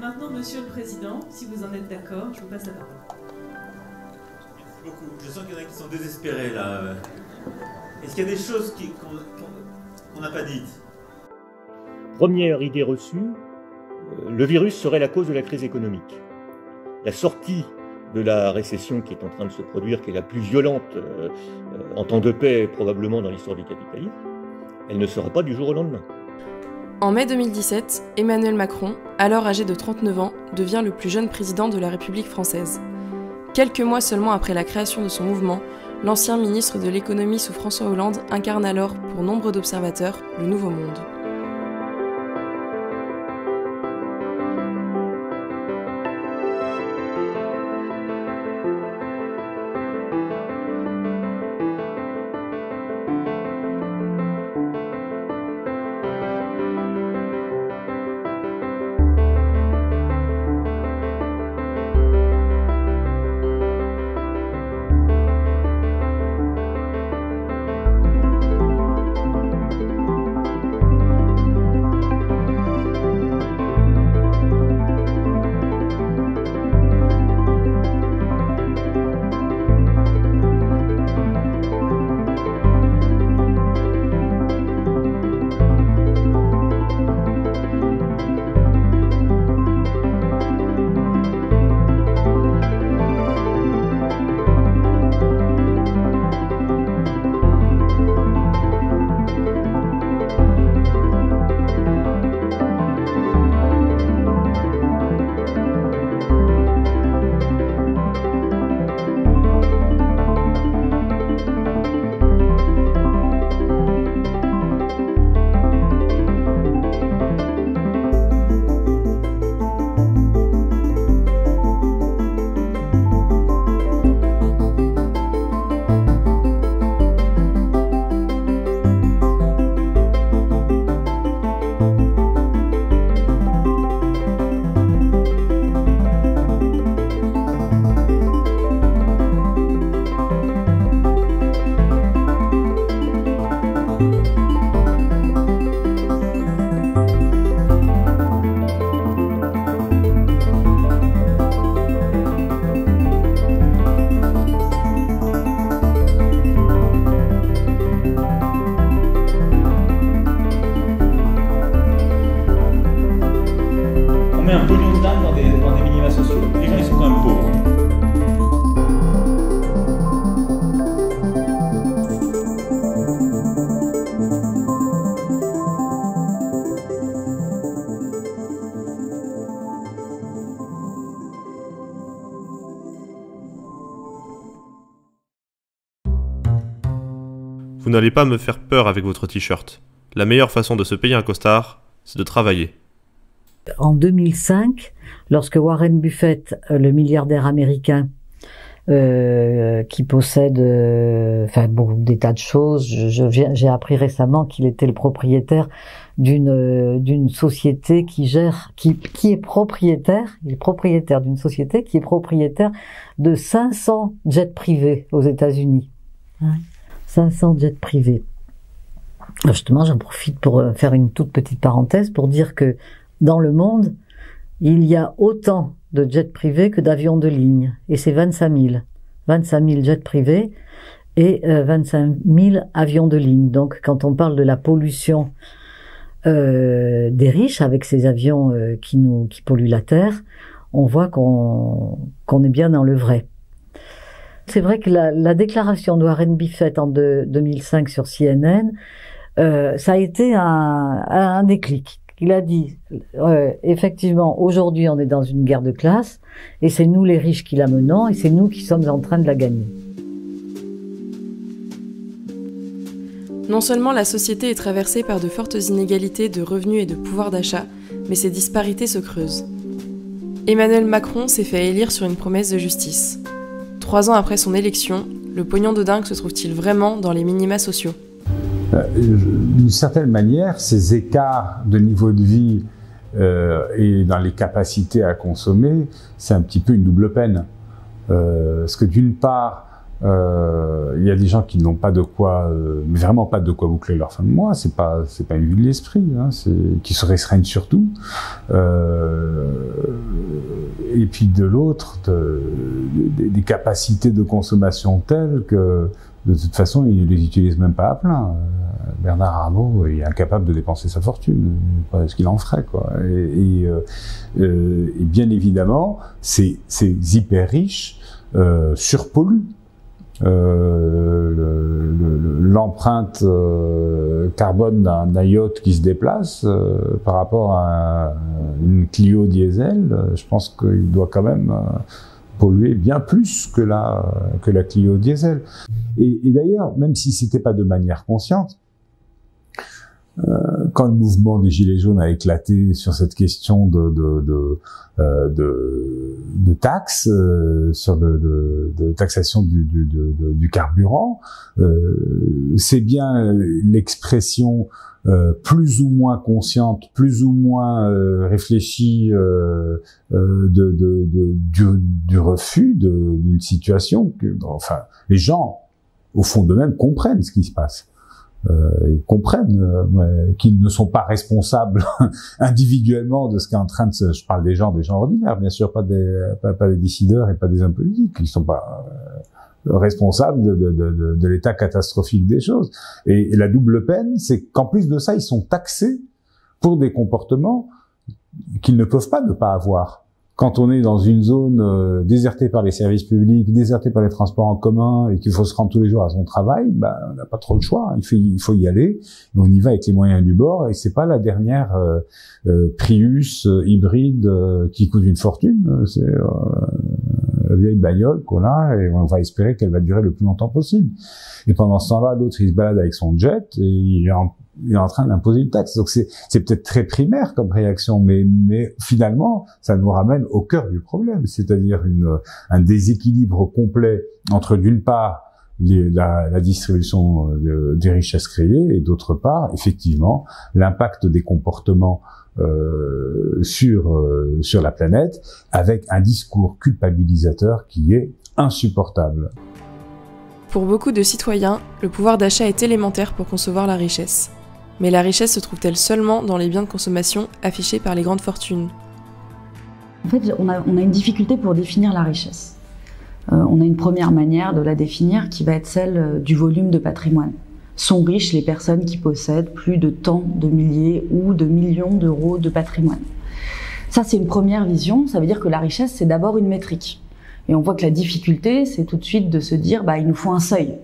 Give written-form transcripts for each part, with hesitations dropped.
Maintenant, Monsieur le Président, si vous en êtes d'accord, je vous passe la parole. Merci beaucoup. Je sens qu'il y en a qui sont désespérés là. Est-ce qu'il y a des choses qu'on n'a pas dites? Première idée reçue, le virus serait la cause de la crise économique. La sortie de la récession qui est en train de se produire, qui est la plus violente en temps de paix probablement dans l'histoire du capitalisme, elle ne sera pas du jour au lendemain. En mai 2017, Emmanuel Macron, alors âgé de 39 ans, devient le plus jeune président de la République française. Quelques mois seulement après la création de son mouvement, l'ancien ministre de l'économie sous François Hollande incarne alors, pour nombre d'observateurs, le nouveau monde. On met un pognon de dingue dans des minima sociaux. Les gens, ils sont quand même pauvres. Vous n'allez pas me faire peur avec votre t-shirt. La meilleure façon de se payer un costard, c'est de travailler. En 2005, lorsque Warren Buffett, le milliardaire américain, qui possède des tas de choses, j'ai appris récemment qu'il était le propriétaire d'une société qui est propriétaire, il est propriétaire d'une société qui est propriétaire de 500 jets privés aux États-Unis. 500 jets privés. Justement, j'en profite pour faire une toute petite parenthèse pour dire que dans le monde, il y a autant de jets privés que d'avions de ligne. Et c'est 25 000. 25 000 jets privés et 25 000 avions de ligne. Donc, quand on parle de la pollution des riches avec ces avions qui polluent la Terre, on voit qu'on est bien dans le vrai. C'est vrai que la déclaration de Warren Buffett en 2005 sur CNN, ça a été un déclic. Il a dit, effectivement, aujourd'hui on est dans une guerre de classe, et c'est nous les riches qui la menons, et c'est nous qui sommes en train de la gagner. Non seulement la société est traversée par de fortes inégalités de revenus et de pouvoir d'achat, mais ces disparités se creusent. Emmanuel Macron s'est fait élire sur une promesse de justice. 3 ans après son élection, le pognon de dingue se trouve-t-il vraiment dans les minima sociaux ? D'une certaine manière, ces écarts de niveau de vie et dans les capacités à consommer, c'est un petit peu une double peine. Parce que d'une part, il y a des gens qui n'ont pas de quoi, mais vraiment pas de quoi boucler leur fin de mois. C'est pas une vue de l'esprit, hein, qui se restreignent surtout. et puis de l'autre, des capacités de consommation telles que de toute façon, ils les utilisent même pas à plein. Bernard Arnault est incapable de dépenser sa fortune, ce qu'il en ferait, quoi. Et bien évidemment, ces hyper riches surpolluent. L'empreinte carbone d'un yacht qui se déplace par rapport à une Clio diesel, je pense qu'il doit quand même polluer bien plus que la Clio diesel. Et d'ailleurs, même si c'était pas de manière consciente, quand le mouvement des Gilets jaunes a éclaté sur cette question de taxes, sur de taxation du carburant, c'est bien l'expression plus ou moins consciente, plus ou moins réfléchie du refus d'une situation que, enfin, les gens au fond d'eux-mêmes comprennent ce qui se passe. Ils comprennent qu'ils ne sont pas responsables individuellement de ce qui est en train de se... Je parle des gens ordinaires, bien sûr, pas des décideurs et pas des hommes politiques. Ils ne sont pas responsables de l'état catastrophique des choses. Et la double peine, c'est qu'en plus de ça, ils sont taxés pour des comportements qu'ils ne peuvent pas ne pas avoir. Quand on est dans une zone désertée par les services publics, désertée par les transports en commun et qu'il faut se rendre tous les jours à son travail, on n'a pas trop le choix. Il faut y aller. Et on y va avec les moyens du bord. Et c'est pas la dernière Prius hybride qui coûte une fortune. C'est la vieille bagnole qu'on a et on va espérer qu'elle va durer le plus longtemps possible. Et pendant ce temps-là, l'autre il se balade avec son jet et il est en train d'imposer une taxe. Donc c'est peut-être très primaire comme réaction, mais finalement, ça nous ramène au cœur du problème, c'est-à-dire un déséquilibre complet entre d'une part la distribution des richesses créées et d'autre part, effectivement, l'impact des comportements sur la planète, avec un discours culpabilisateur qui est insupportable. Pour beaucoup de citoyens, le pouvoir d'achat est élémentaire pour concevoir la richesse. Mais la richesse se trouve-t-elle seulement dans les biens de consommation affichés par les grandes fortunes ? En fait, on a une difficulté pour définir la richesse. On a une première manière de la définir qui va être celle du volume de patrimoine. Sont riches les personnes qui possèdent plus de tant de milliers ou de millions d'euros de patrimoine. Ça, c'est une première vision. Ça veut dire que la richesse, c'est d'abord une métrique. Et on voit que la difficulté, c'est tout de suite de se dire, il nous faut un seuil.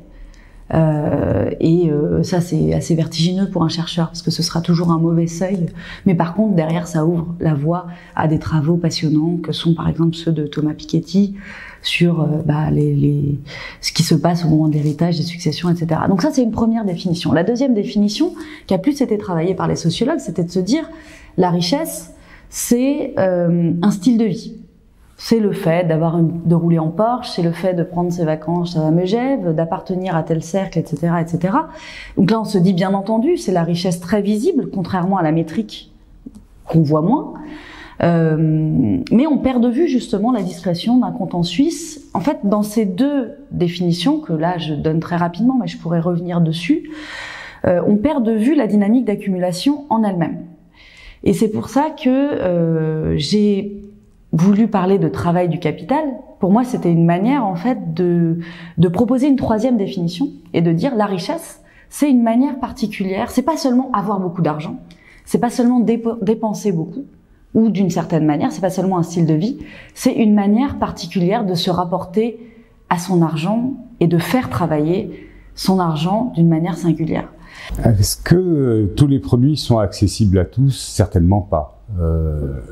Ça, c'est assez vertigineux pour un chercheur, parce que ce sera toujours un mauvais seuil. Mais par contre, derrière, ça ouvre la voie à des travaux passionnants, que sont par exemple ceux de Thomas Piketty, sur ce qui se passe au moment de l'héritage, des successions, etc. Donc ça, c'est une première définition. La deuxième définition, qui a plus été travaillée par les sociologues, c'était de se dire, la richesse, c'est un style de vie. C'est le fait de rouler en Porsche, c'est le fait de prendre ses vacances à Megève, d'appartenir à tel cercle, etc., etc. Donc là, on se dit, bien entendu, c'est la richesse très visible, contrairement à la métrique qu'on voit moins. Mais on perd de vue justement la discrétion d'un compte en Suisse. En fait, dans ces deux définitions, que là, je donne très rapidement, mais je pourrais revenir dessus, on perd de vue la dynamique d'accumulation en elle-même. Et c'est pour ça que j'ai voulu parler de travail du capital. Pour moi, c'était une manière, en fait, de proposer une troisième définition et de dire la richesse, c'est une manière particulière. C'est pas seulement avoir beaucoup d'argent, c'est pas seulement dépenser beaucoup, ou d'une certaine manière, c'est pas seulement un style de vie, c'est une manière particulière de se rapporter à son argent et de faire travailler son argent d'une manière singulière. Est-ce que tous les produits sont accessibles à tous? Certainement pas.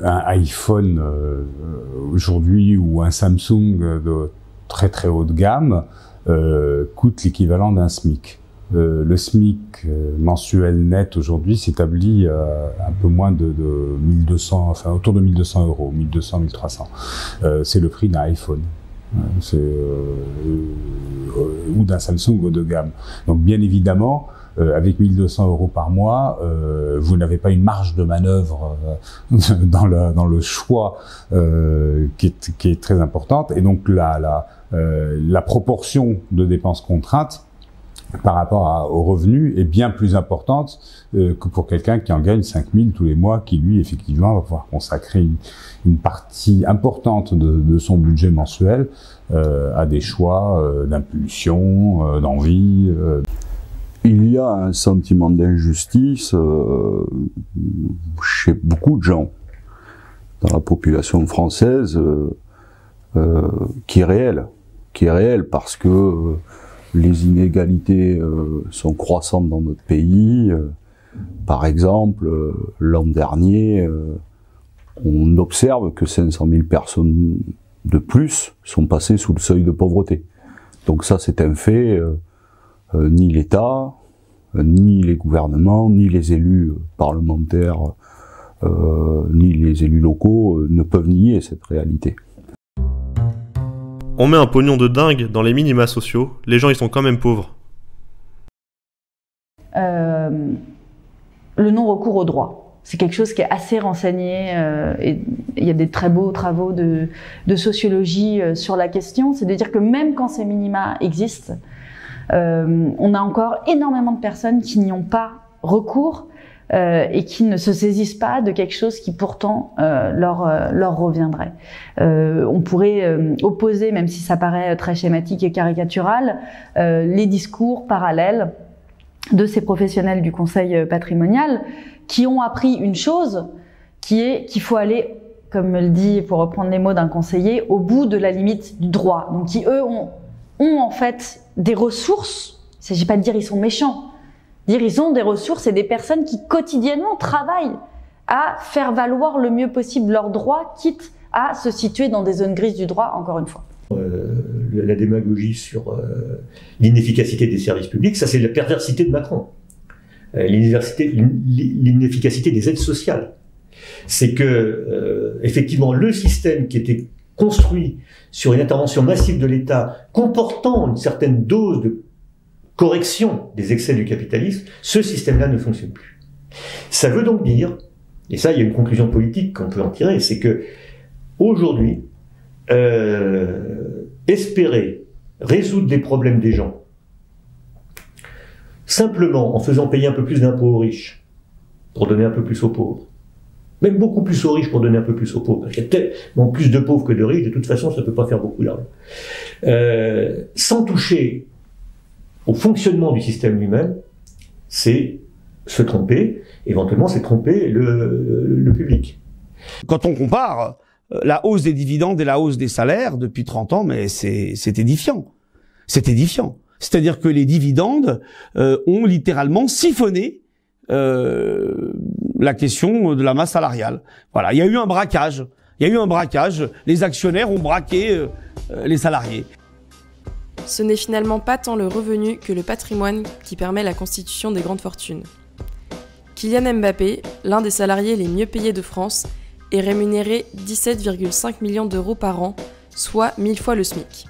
Un iPhone aujourd'hui ou un Samsung de très très haute gamme coûte l'équivalent d'un SMIC. Le SMIC mensuel net aujourd'hui s'établit à un peu moins de 1200, enfin autour de 1200 euros, 1200, 1300. C'est le prix d'un iPhone. Ou d'un Samsung haut de gamme. Donc bien évidemment, avec 1200 euros par mois, vous n'avez pas une marge de manœuvre dans le choix qui est très importante. Et donc la proportion de dépenses contraintes par rapport aux revenus est bien plus importante que pour quelqu'un qui en gagne 5 000 tous les mois, qui lui effectivement va pouvoir consacrer une partie importante de son budget mensuel à des choix d'impulsion, d'envie. Il y a un sentiment d'injustice chez beaucoup de gens dans la population française qui est réel parce que les inégalités sont croissantes dans notre pays. Par exemple, l'an dernier, on observe que 500 000 personnes de plus sont passées sous le seuil de pauvreté. Donc ça, c'est un fait. Ni l'État, ni les gouvernements, ni les élus parlementaires, ni les élus locaux ne peuvent nier cette réalité. On met un pognon de dingue dans les minima sociaux, les gens ils sont quand même pauvres. Le non-recours au droit, c'est quelque chose qui est assez renseigné, et il y a des très beaux travaux de sociologie sur la question, c'est de dire que même quand ces minima existent, on a encore énormément de personnes qui n'y ont pas recours et qui ne se saisissent pas de quelque chose qui pourtant leur reviendrait. On pourrait opposer, même si ça paraît très schématique et caricatural, les discours parallèles de ces professionnels du conseil patrimonial qui ont appris une chose qui est qu'il faut aller, comme me le dit, pour reprendre les mots d'un conseiller, au bout de la limite du droit. Donc qui eux ont en fait des ressources. Il ne s'agit pas de dire ils sont méchants. Dire ils ont des ressources et des personnes qui quotidiennement travaillent à faire valoir le mieux possible leurs droits, quitte à se situer dans des zones grises du droit, encore une fois. La démagogie sur l'inefficacité des services publics, ça c'est la perversité de Macron. L'inefficacité des aides sociales. C'est que, effectivement, le système qui était construit sur une intervention massive de l'État comportant une certaine dose de correction des excès du capitalisme, ce système-là ne fonctionne plus. Ça veut donc dire, et ça il y a une conclusion politique qu'on peut en tirer, c'est que aujourd'hui, espérer résoudre des problèmes des gens simplement en faisant payer un peu plus d'impôts aux riches pour donner un peu plus aux pauvres, même beaucoup plus aux riches pour donner un peu plus aux pauvres, parce qu'il y a tellement plus de pauvres que de riches, de toute façon ça ne peut pas faire beaucoup d'argent, sans toucher au fonctionnement du système lui-même, c'est se tromper, éventuellement c'est tromper le public. Quand on compare la hausse des dividendes et la hausse des salaires depuis 30 ans, mais c'est édifiant. C'est édifiant. C'est-à-dire que les dividendes ont littéralement siphonné la question de la masse salariale. Voilà, il y a eu un braquage. Les actionnaires ont braqué les salariés. Ce n'est finalement pas tant le revenu que le patrimoine qui permet la constitution des grandes fortunes. Kylian Mbappé, l'un des salariés les mieux payés de France, est rémunéré 17,5 millions d'euros par an, soit 1000 fois le SMIC.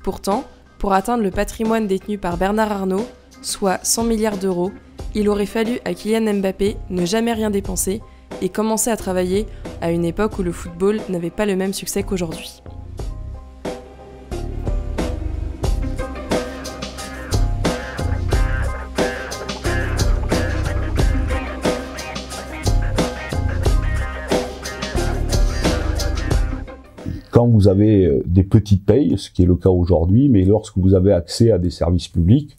Pourtant, pour atteindre le patrimoine détenu par Bernard Arnault, soit 100 milliards d'euros, il aurait fallu à Kylian Mbappé ne jamais rien dépenser et commencer à travailler à une époque où le football n'avait pas le même succès qu'aujourd'hui. Quand vous avez des petites payes, ce qui est le cas aujourd'hui, mais lorsque vous avez accès à des services publics,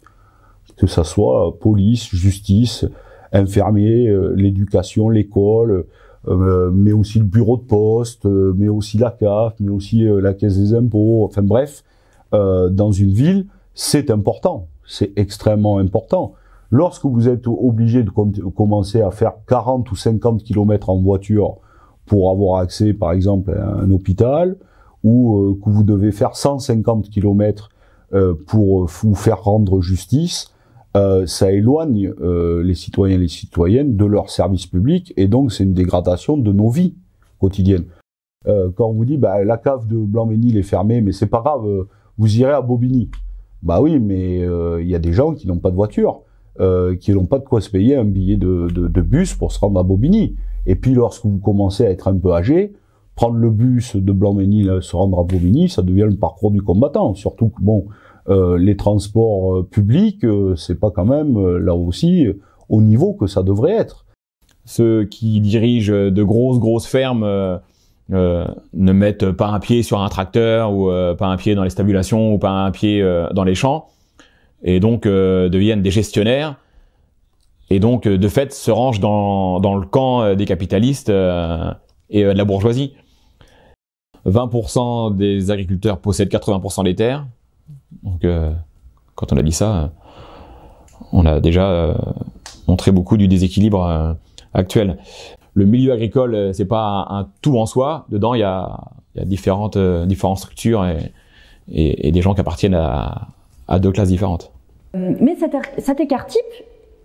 que ça soit police, justice, infirmiers, l'éducation, l'école, mais aussi le bureau de poste, mais aussi la CAF, mais aussi la caisse des impôts, enfin bref, dans une ville, c'est important, c'est extrêmement important. Lorsque vous êtes obligé de commencer à faire 40 ou 50 km en voiture pour avoir accès, par exemple, à un hôpital, ou que vous devez faire 150 km pour vous faire rendre justice, ça éloigne les citoyens et les citoyennes de leur service public, et donc c'est une dégradation de nos vies quotidiennes. Quand on vous dit la cave de Blanc-Ménil est fermée, mais c'est pas grave, vous irez à Bobigny. Bah oui, mais il y a des gens qui n'ont pas de voiture, qui n'ont pas de quoi se payer un billet de bus pour se rendre à Bobigny. Et puis lorsque vous commencez à être un peu âgé, prendre le bus de Blanc-Ménil, se rendre à Bobigny, ça devient le parcours du combattant. Surtout que bon, les transports publics, c'est pas quand même là aussi au niveau que ça devrait être. Ceux qui dirigent de grosses fermes ne mettent pas un pied sur un tracteur ou pas un pied dans les stabulations ou pas un pied dans les champs et donc deviennent des gestionnaires et donc de fait se rangent dans le camp des capitalistes et de la bourgeoisie. 20% des agriculteurs possèdent 80% des terres. Donc quand on a dit ça, on a déjà montré beaucoup du déséquilibre actuel. Le milieu agricole, c'est pas un tout en soi. Dedans, il y a différentes structures et des gens qui appartiennent à deux classes différentes. Mais cet écart type,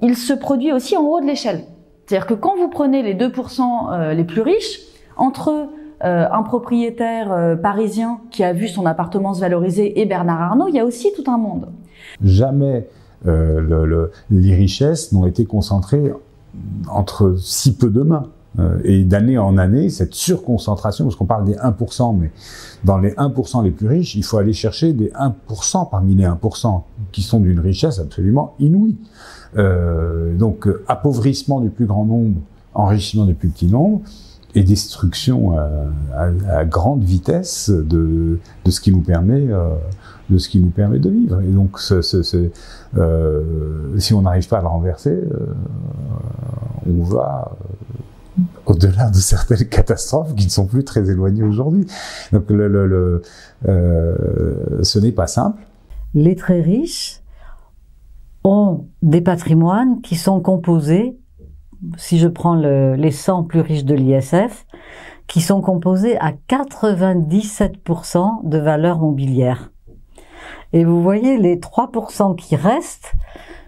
il se produit aussi en haut de l'échelle. C'est-à-dire que quand vous prenez les 2% les plus riches, entre un propriétaire parisien qui a vu son appartement se valoriser et Bernard Arnault, il y a aussi tout un monde. Jamais les richesses n'ont été concentrées entre si peu de mains. Et d'année en année, cette surconcentration, parce qu'on parle des 1%, mais dans les 1% les plus riches, il faut aller chercher des 1% parmi les 1%, qui sont d'une richesse absolument inouïe. Donc, appauvrissement du plus grand nombre, enrichissement du plus petit nombre, et destruction à grande vitesse de ce qui nous permet de vivre. Et donc, si on n'arrive pas à le renverser, on va au-delà de certaines catastrophes qui ne sont plus très éloignées aujourd'hui. Donc, ce n'est pas simple. Les très riches ont des patrimoines qui sont composés, si je prends les 100 plus riches de l'ISF, qui sont composés à 97% de valeur mobilière. Et vous voyez, les 3% qui restent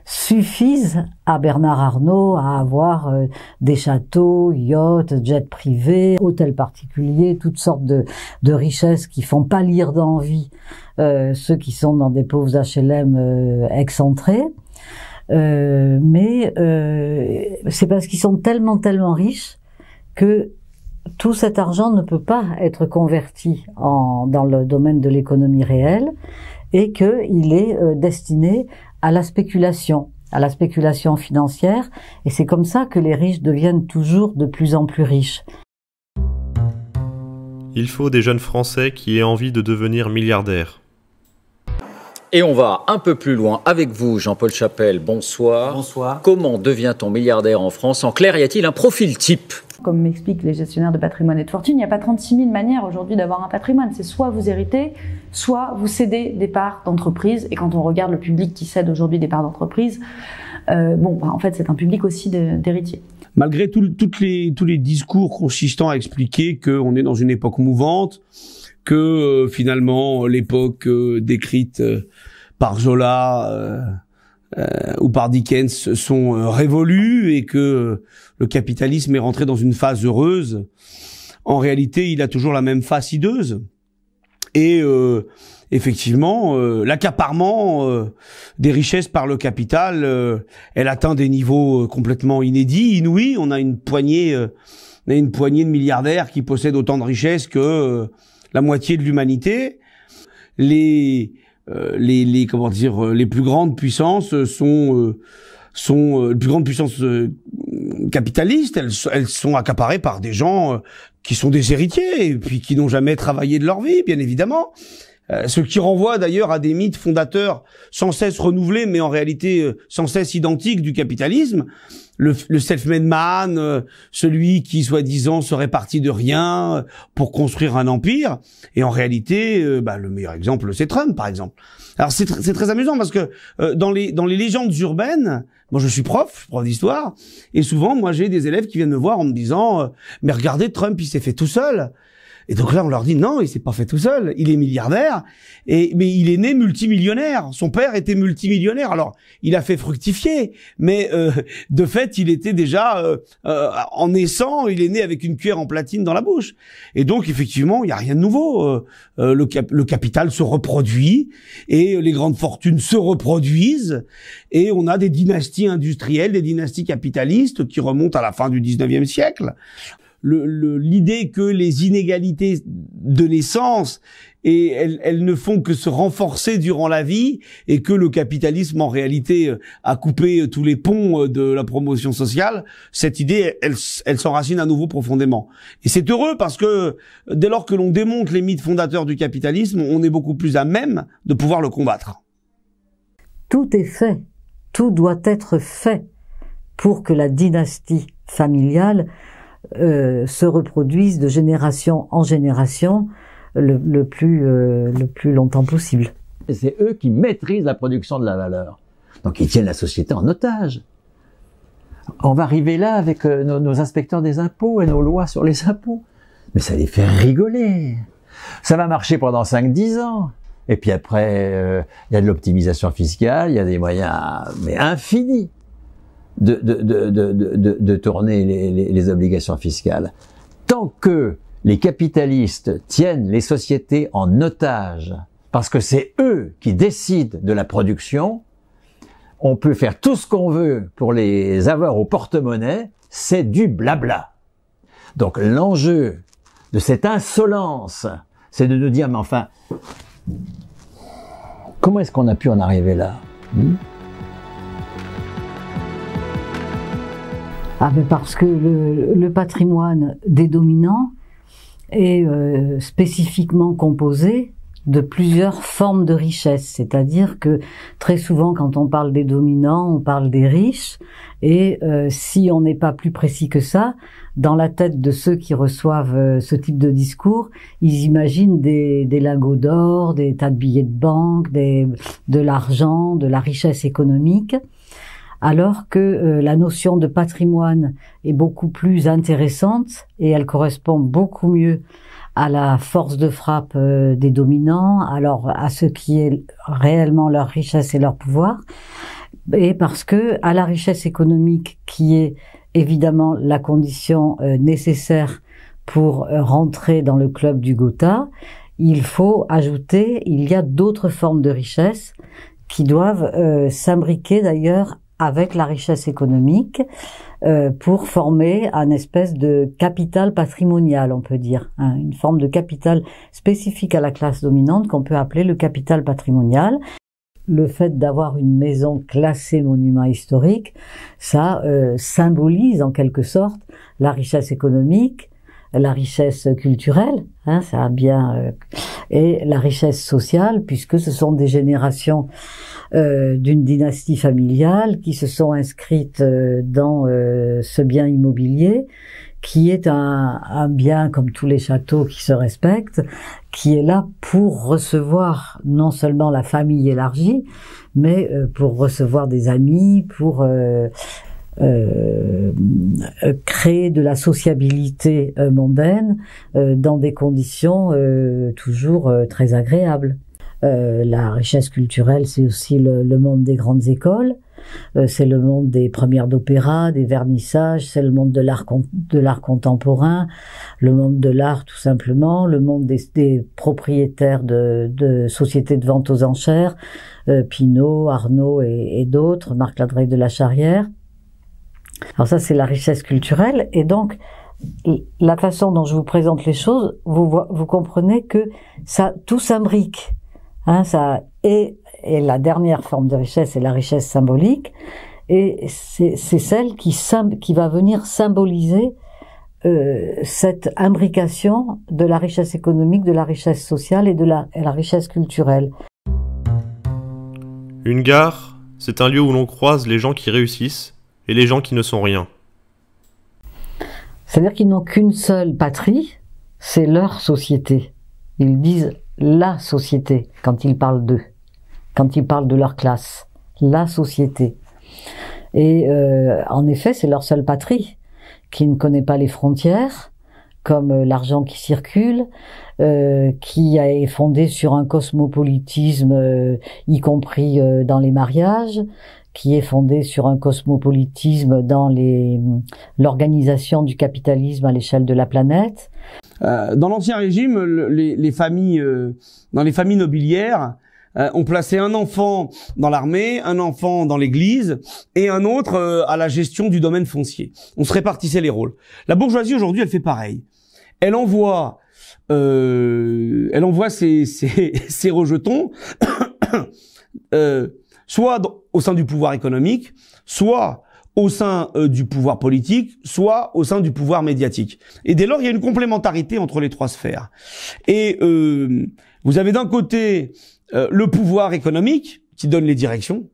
suffisent à Bernard Arnault à avoir des châteaux, yachts, jets privés, hôtels particuliers, toutes sortes de richesses qui font pâlir d'envie ceux qui sont dans des pauvres HLM excentrés. Mais c'est parce qu'ils sont tellement riches que tout cet argent ne peut pas être converti dans le domaine de l'économie réelle et qu'il est destiné à la spéculation financière, et c'est comme ça que les riches deviennent toujours de plus en plus riches. Il faut des jeunes Français qui aient envie de devenir milliardaires. Et on va un peu plus loin avec vous, Jean-Paul Chapelle. Bonsoir. Bonsoir. Comment devient-on milliardaire en France? En clair, y a-t-il un profil type? Comme m'expliquent les gestionnaires de patrimoine et de fortune, il n'y a pas 36 000 manières aujourd'hui d'avoir un patrimoine. C'est soit vous héritez, soit vous cédez des parts d'entreprise. Et quand on regarde le public qui cède aujourd'hui des parts d'entreprise, en fait, c'est un public aussi d'héritiers. Malgré tous les discours consistant à expliquer qu'on est dans une époque mouvante, que finalement l'époque décrite par Zola ou par Dickens sont révolues et que le capitalisme est rentré dans une phase heureuse, en réalité il a toujours la même face hideuse. Et effectivement, l'accaparement des richesses par le capital, elle atteint des niveaux complètement inédits, inouïs. On a une poignée de milliardaires qui possèdent autant de richesses que la moitié de l'humanité. Les plus grandes puissances sont les plus grandes puissances capitalistes. Elles sont accaparées par des gens qui sont des héritiers et puis qui n'ont jamais travaillé de leur vie, bien évidemment. Ce qui renvoie d'ailleurs à des mythes fondateurs sans cesse renouvelés, mais en réalité sans cesse identiques du capitalisme. Le self-made man, celui qui soi-disant serait parti de rien pour construire un empire, et en réalité, le meilleur exemple, c'est Trump, par exemple. Alors c'est très amusant parce que dans les légendes urbaines, moi je suis prof d'histoire, et souvent moi j'ai des élèves qui viennent me voir en me disant mais regardez, Trump il s'est fait tout seul. Et donc là, on leur dit non, il s'est pas fait tout seul. Il est milliardaire, mais il est né multimillionnaire. Son père était multimillionnaire. Alors, il a fait fructifier, mais de fait, il était déjà en naissant, il est né avec une cuillère en platine dans la bouche. Et donc, effectivement, il y a rien de nouveau. Le capital se reproduit et les grandes fortunes se reproduisent. Et on a des dynasties industrielles, des dynasties capitalistes qui remontent à la fin du 19e siècle. L'idée que les inégalités de naissance et elles ne font que se renforcer durant la vie et que le capitalisme en réalité a coupé tous les ponts de la promotion sociale, cette idée elle s'enracine à nouveau profondément. Et c'est heureux parce que dès lors que l'on démonte les mythes fondateurs du capitalisme, on est beaucoup plus à même de pouvoir le combattre. Tout est fait, tout doit être fait pour que la dynastie familiale se reproduise de génération en génération le plus longtemps possible. C'est eux qui maîtrisent la production de la valeur. Donc ils tiennent la société en otage. On va arriver là avec nos inspecteurs des impôts et nos lois sur les impôts. Mais ça les fait rigoler. Ça va marcher pendant 5-10 ans. Et puis après, il y a de l'optimisation fiscale, il y a des moyens mais infinis de tourner les obligations fiscales. Tant que les capitalistes tiennent les sociétés en otage, parce que c'est eux qui décident de la production, on peut faire tout ce qu'on veut pour les avoir au porte-monnaie, c'est du blabla. Donc l'enjeu de cette insolence, c'est de nous dire, mais enfin, comment est-ce qu'on a pu en arriver là ? Ah ben parce que le patrimoine des dominants est spécifiquement composé de plusieurs formes de richesse. C'est-à-dire que très souvent, quand on parle des dominants, on parle des riches. Et si on n'est pas plus précis que ça, dans la tête de ceux qui reçoivent ce type de discours, ils imaginent des lingots d'or, des tas de billets de banque, de l'argent, de la richesse économique. Alors que la notion de patrimoine est beaucoup plus intéressante et elle correspond beaucoup mieux à la force de frappe des dominants, alors à ce qui est réellement leur richesse et leur pouvoir, et parce que à la richesse économique qui est évidemment la condition nécessaire pour rentrer dans le club du Gotha, il faut ajouter, il y a d'autres formes de richesse qui doivent s'imbriquer d'ailleurs avec la richesse économique pour former un espèce de capital patrimonial, on peut dire, hein, une forme de capital spécifique à la classe dominante qu'on peut appeler le capital patrimonial. Le fait d'avoir une maison classée monument historique, ça symbolise en quelque sorte la richesse économique, la richesse culturelle, hein, ça a bien, et la richesse sociale, puisque ce sont des générations d'une dynastie familiale qui se sont inscrites dans ce bien immobilier, qui est un bien comme tous les châteaux qui se respectent, qui est là pour recevoir non seulement la famille élargie, mais pour recevoir des amis, pour créer de la sociabilité mondaine dans des conditions toujours très agréables. La richesse culturelle, c'est aussi le monde des grandes écoles, c'est le monde des premières d'opéra, des vernissages, c'est le monde de l'art contemporain, le monde de l'art tout simplement, le monde des propriétaires de sociétés de vente aux enchères, Pinault, Arnaud et d'autres, Marc Ladreit de la Charrière. Alors ça, c'est la richesse culturelle, et donc la façon dont je vous présente les choses, vous comprenez que ça tout s'imbrique. Hein, ça et la dernière forme de richesse, c'est la richesse symbolique, et c'est celle qui va venir symboliser cette imbrication de la richesse économique, de la richesse sociale et de la richesse culturelle. Une gare, c'est un lieu où l'on croise les gens qui réussissent et les gens qui ne sont rien. C'est-à-dire qu'ils n'ont qu'une seule patrie, c'est leur société. Ils disent la société quand ils parlent d'eux, quand ils parlent de leur classe, la société. Et en effet, c'est leur seule patrie, qui ne connaît pas les frontières, comme l'argent qui circule, qui est fondé sur un cosmopolitisme, y compris dans les mariages, qui est fondé sur un cosmopolitisme dans l'organisation du capitalisme à l'échelle de la planète. Dans l'Ancien Régime, les familles, dans les familles nobiliaires, on plaçait un enfant dans l'armée, un enfant dans l'église et un autre à la gestion du domaine foncier. On se répartissait les rôles. La bourgeoisie aujourd'hui, elle fait pareil. Elle envoie elle envoie ses rejetons soit au sein du pouvoir économique, soit au sein du pouvoir politique, soit au sein du pouvoir médiatique. Et dès lors, il y a une complémentarité entre les trois sphères. Et vous avez d'un côté le pouvoir économique qui donne les directions,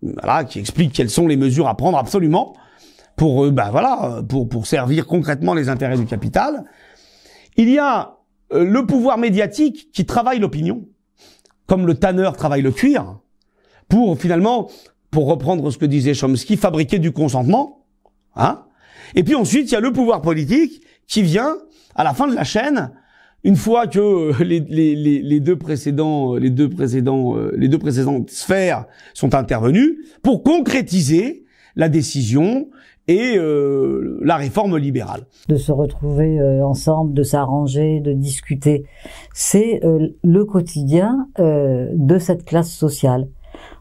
voilà, qui explique quelles sont les mesures à prendre absolument pour pour servir concrètement les intérêts du capital. Il y a le pouvoir médiatique qui travaille l'opinion, comme le tanneur travaille le cuir, pour finalement, pour reprendre ce que disait Chomsky, fabriquer du consentement, hein. Et puis ensuite, il y a le pouvoir politique qui vient à la fin de la chaîne, une fois que les deux précédentes sphères sont intervenues, pour concrétiser la décision et la réforme libérale. De se retrouver ensemble, de s'arranger, de discuter, c'est le quotidien de cette classe sociale.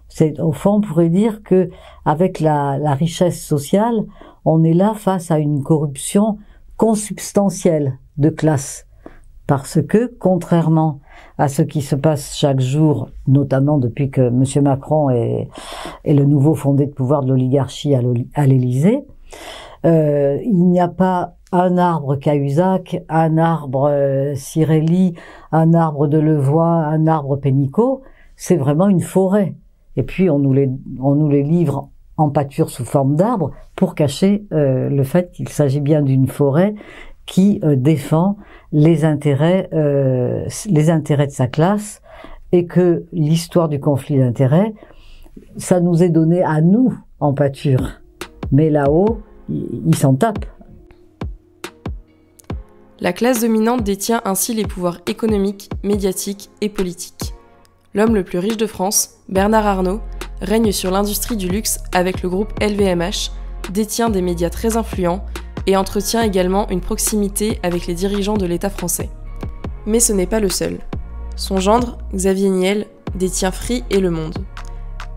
C'est, au fond, on pourrait dire que avec la richesse sociale, on est là face à une corruption consubstantielle de classe. Parce que, contrairement à ce qui se passe chaque jour, notamment depuis que M. Macron est le nouveau fondé de pouvoir de l'oligarchie à l'Élysée, il n'y a pas un arbre Cahuzac, un arbre Cirelli, un arbre Delevoye, un arbre Pénicaud, c'est vraiment une forêt. Et puis on nous les livre en pâture sous forme d'arbres pour cacher le fait qu'il s'agit bien d'une forêt qui défend les intérêts de sa classe, et que l'histoire du conflit d'intérêts, ça nous est donné à nous en pâture. Mais là-haut, ils s'en tapent. La classe dominante détient ainsi les pouvoirs économiques, médiatiques et politiques. L'homme le plus riche de France, Bernard Arnault, règne sur l'industrie du luxe avec le groupe LVMH, détient des médias très influents et entretient également une proximité avec les dirigeants de l'État français. Mais ce n'est pas le seul. Son gendre, Xavier Niel, détient Free et Le Monde.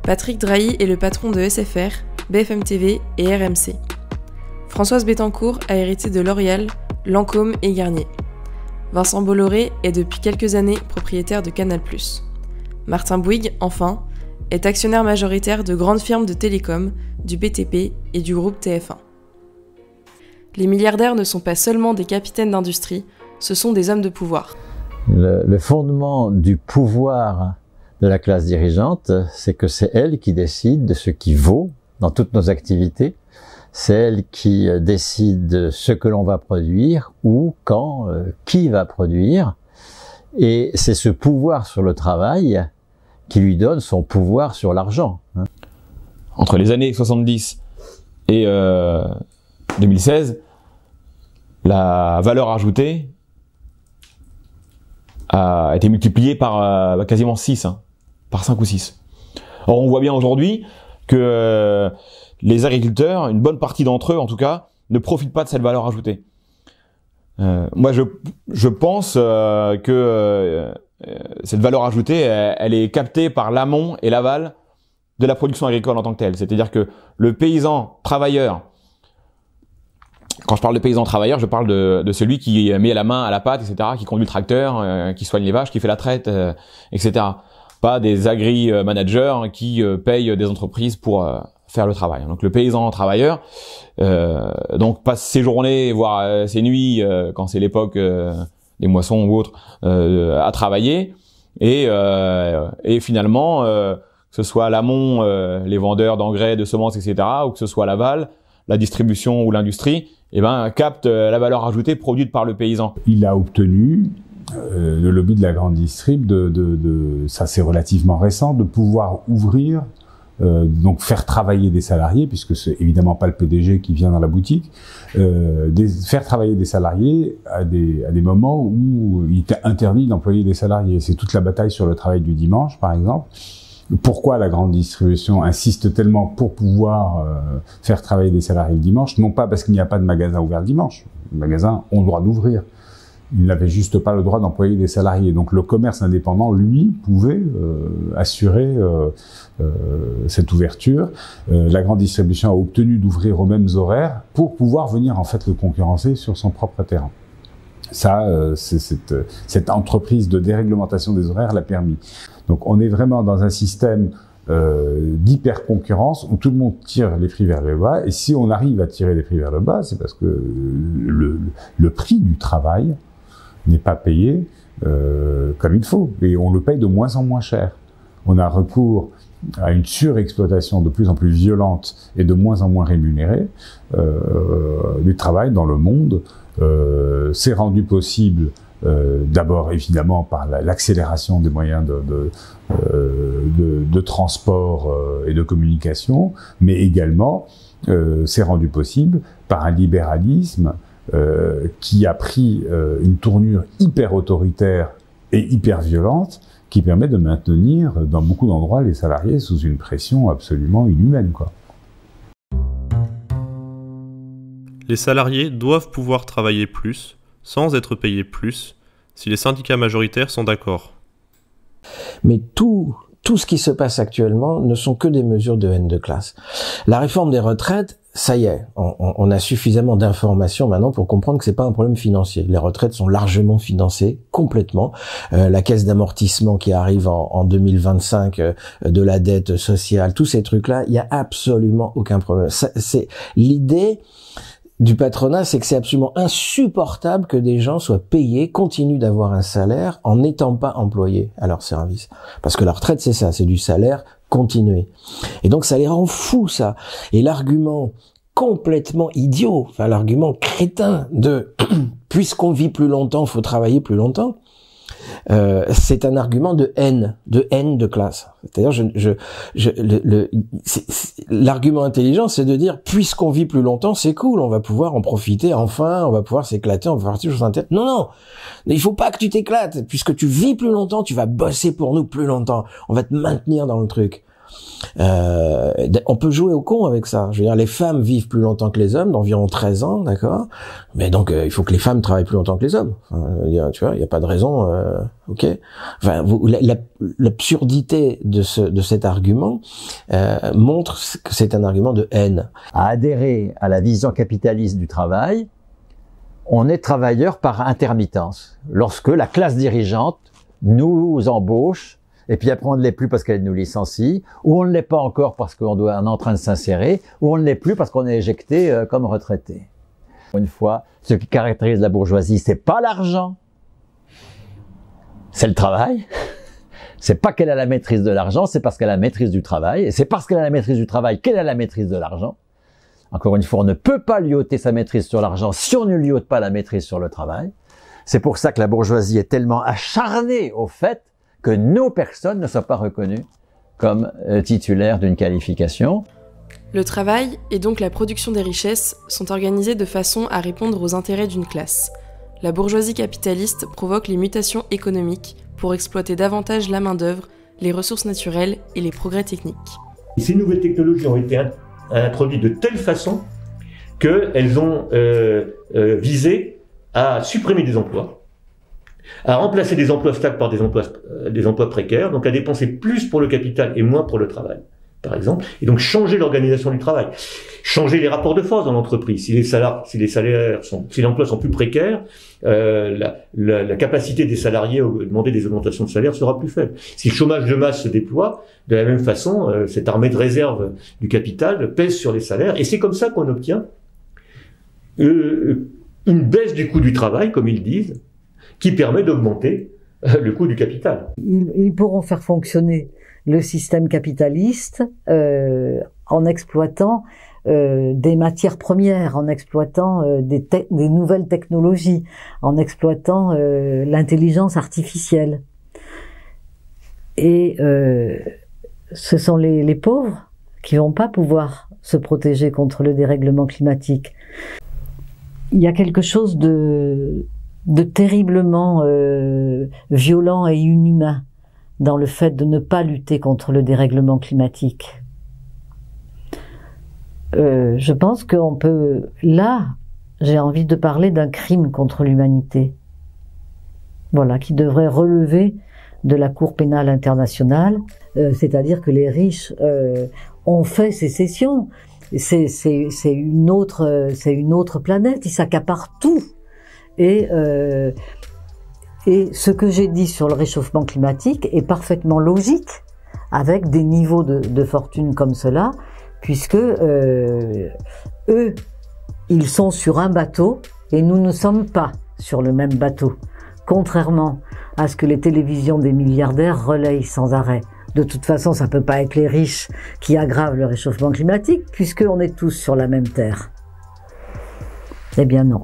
Patrick Drahi est le patron de SFR, BFM TV et RMC. Françoise Bettencourt a hérité de L'Oréal, Lancôme et Garnier. Vincent Bolloré est depuis quelques années propriétaire de Canal+. Martin Bouygues, enfin, est actionnaire majoritaire de grandes firmes de télécom, du BTP et du groupe TF1. Les milliardaires ne sont pas seulement des capitaines d'industrie, ce sont des hommes de pouvoir. Le fondement du pouvoir de la classe dirigeante, c'est que c'est elle qui décide de ce qui vaut dans toutes nos activités. C'est elle qui décide de ce que l'on va produire, où, quand, qui va produire. Et c'est ce pouvoir sur le travail qui lui donne son pouvoir sur l'argent. Entre les années 70 et 2016, la valeur ajoutée a été multipliée par quasiment 6, par 5 ou 6. Or, on voit bien aujourd'hui que les agriculteurs, une bonne partie d'entre eux en tout cas, ne profitent pas de cette valeur ajoutée. Moi, je pense que cette valeur ajoutée, elle est captée par l'amont et l'aval de la production agricole en tant que telle. C'est-à-dire que le paysan travailleur, quand je parle de paysan travailleur, je parle de celui qui met la main à la pâte, etc., qui conduit le tracteur, qui soigne les vaches, qui fait la traite, etc. Pas des agri-managers qui payent des entreprises pour faire le travail. Donc le paysan travailleur, donc passe ses journées, voire ses nuits, quand c'est l'époque des moissons ou autres, à travailler, et finalement, que ce soit à l'amont, les vendeurs d'engrais, de semences, etc., ou que ce soit à l'aval, la distribution ou l'industrie, capte la valeur ajoutée produite par le paysan. Il a obtenu, le lobby de la grande distrib, ça c'est relativement récent, de pouvoir ouvrir, donc faire travailler des salariés, puisque c'est évidemment pas le PDG qui vient dans la boutique, faire travailler des salariés à des moments où il était interdit d'employer des salariés. C'est toute la bataille sur le travail du dimanche, par exemple. Pourquoi la grande distribution insiste tellement pour pouvoir faire travailler des salariés le dimanche? Non pas parce qu'il n'y a pas de magasin ouvert le dimanche. Les magasins ont le droit d'ouvrir. Ils n'avaient juste pas le droit d'employer des salariés. Donc le commerce indépendant, lui, pouvait assurer cette ouverture. La grande distribution a obtenu d'ouvrir aux mêmes horaires pour pouvoir venir en fait le concurrencer sur son propre terrain. Ça, cette entreprise de déréglementation des horaires l'a permis. Donc on est vraiment dans un système d'hyper-concurrence où tout le monde tire les prix vers le bas. Et si on arrive à tirer les prix vers le bas, c'est parce que le prix du travail n'est pas payé comme il faut. Et on le paye de moins en moins cher. On a recours à une surexploitation de plus en plus violente et de moins en moins rémunérée du travail dans le monde. C'est rendu possible d'abord évidemment par l'accélération des moyens de transport et de communication, mais également c'est rendu possible par un libéralisme qui a pris une tournure hyper autoritaire et hyper violente, qui permet de maintenir dans beaucoup d'endroits les salariés sous une pression absolument inhumaine, quoi. Les salariés doivent pouvoir travailler plus, sans être payés plus, si les syndicats majoritaires sont d'accord. Mais tout ce qui se passe actuellement ne sont que des mesures de haine de classe. La réforme des retraites, ça y est, on a suffisamment d'informations maintenant pour comprendre que c'est pas un problème financier. Les retraites sont largement financées, complètement. La caisse d'amortissement qui arrive en 2025, de la dette sociale, tous ces trucs-là, il y a absolument aucun problème. C'est l'idée du patronat, c'est que c'est absolument insupportable que des gens soient payés, continuent d'avoir un salaire en n'étant pas employés à leur service. Parce que la retraite, c'est ça, c'est du salaire continué. Et donc ça les rend fous, ça. Et l'argument complètement idiot, enfin l'argument crétin de puisqu'on vit plus longtemps, faut travailler plus longtemps, c'est un argument de haine de classe. C'est-à-dire, l'argument intelligent, c'est de dire, puisqu'on vit plus longtemps, c'est cool, on va pouvoir en profiter, enfin, on va pouvoir s'éclater, on va faire des choses intéressantes. Non, il faut pas que tu t'éclates, puisque tu vis plus longtemps, tu vas bosser pour nous plus longtemps, on va te maintenir dans le truc. On peut jouer au con avec ça. Je veux dire, les femmes vivent plus longtemps que les hommes, d'environ 13 ans, d'accord. Mais donc, il faut que les femmes travaillent plus longtemps que les hommes. Enfin, tu vois, il n'y a pas de raison. Ok. Enfin, l'absurdité de cet argument montre que c'est un argument de haine. À adhérer à la vision capitaliste du travail, on est travailleur par intermittence. Lorsque la classe dirigeante nous embauche, et puis après on ne l'est plus parce qu'elle nous licencie, ou on ne l'est pas encore parce qu'on est en train de s'insérer, ou on ne l'est plus parce qu'on est éjecté comme retraité. Une fois, ce qui caractérise la bourgeoisie, c'est pas l'argent, c'est le travail. C'est pas qu'elle a la maîtrise de l'argent, c'est parce qu'elle a la maîtrise du travail, et c'est parce qu'elle a la maîtrise du travail qu'elle a la maîtrise de l'argent. Encore une fois, on ne peut pas lui ôter sa maîtrise sur l'argent si on ne lui ôte pas la maîtrise sur le travail. C'est pour ça que la bourgeoisie est tellement acharnée au fait que nos personnes ne soient pas reconnues comme titulaires d'une qualification. Le travail, et donc la production des richesses, sont organisés de façon à répondre aux intérêts d'une classe. La bourgeoisie capitaliste provoque les mutations économiques pour exploiter davantage la main-d'œuvre, les ressources naturelles et les progrès techniques. Ces nouvelles technologies ont été introduites de telle façon qu'elles ont visé à supprimer des emplois, à remplacer des emplois stables par des emplois précaires, donc à dépenser plus pour le capital et moins pour le travail, par exemple, et donc changer l'organisation du travail, changer les rapports de force dans l'entreprise. Si les emplois sont plus précaires, la capacité des salariés à demander des augmentations de salaire sera plus faible. Si le chômage de masse se déploie, de la même façon, cette armée de réserve du capital pèse sur les salaires, et c'est comme ça qu'on obtient une baisse du coût du travail, comme ils disent, qui permet d'augmenter le coût du capital. Ils pourront faire fonctionner le système capitaliste en exploitant des matières premières, en exploitant des nouvelles technologies, en exploitant l'intelligence artificielle. Et ce sont les pauvres qui vont pas pouvoir se protéger contre le dérèglement climatique. Il y a quelque chose de terriblement violent et inhumain dans le fait de ne pas lutter contre le dérèglement climatique. Je pense qu'on peut... Là, j'ai envie de parler d'un crime contre l'humanité. Voilà, qui devrait relever de la Cour pénale internationale, c'est-à-dire que les riches ont fait sécession. C'est une autre planète, ils s'accaparent tout. Et ce que j'ai dit sur le réchauffement climatique est parfaitement logique avec des niveaux de fortune comme cela, puisque eux, ils sont sur un bateau et nous ne sommes pas sur le même bateau, contrairement à ce que les télévisions des milliardaires relayent sans arrêt. De toute façon, ça peut pas être les riches qui aggravent le réchauffement climatique, puisqu'on est tous sur la même terre. Eh bien non.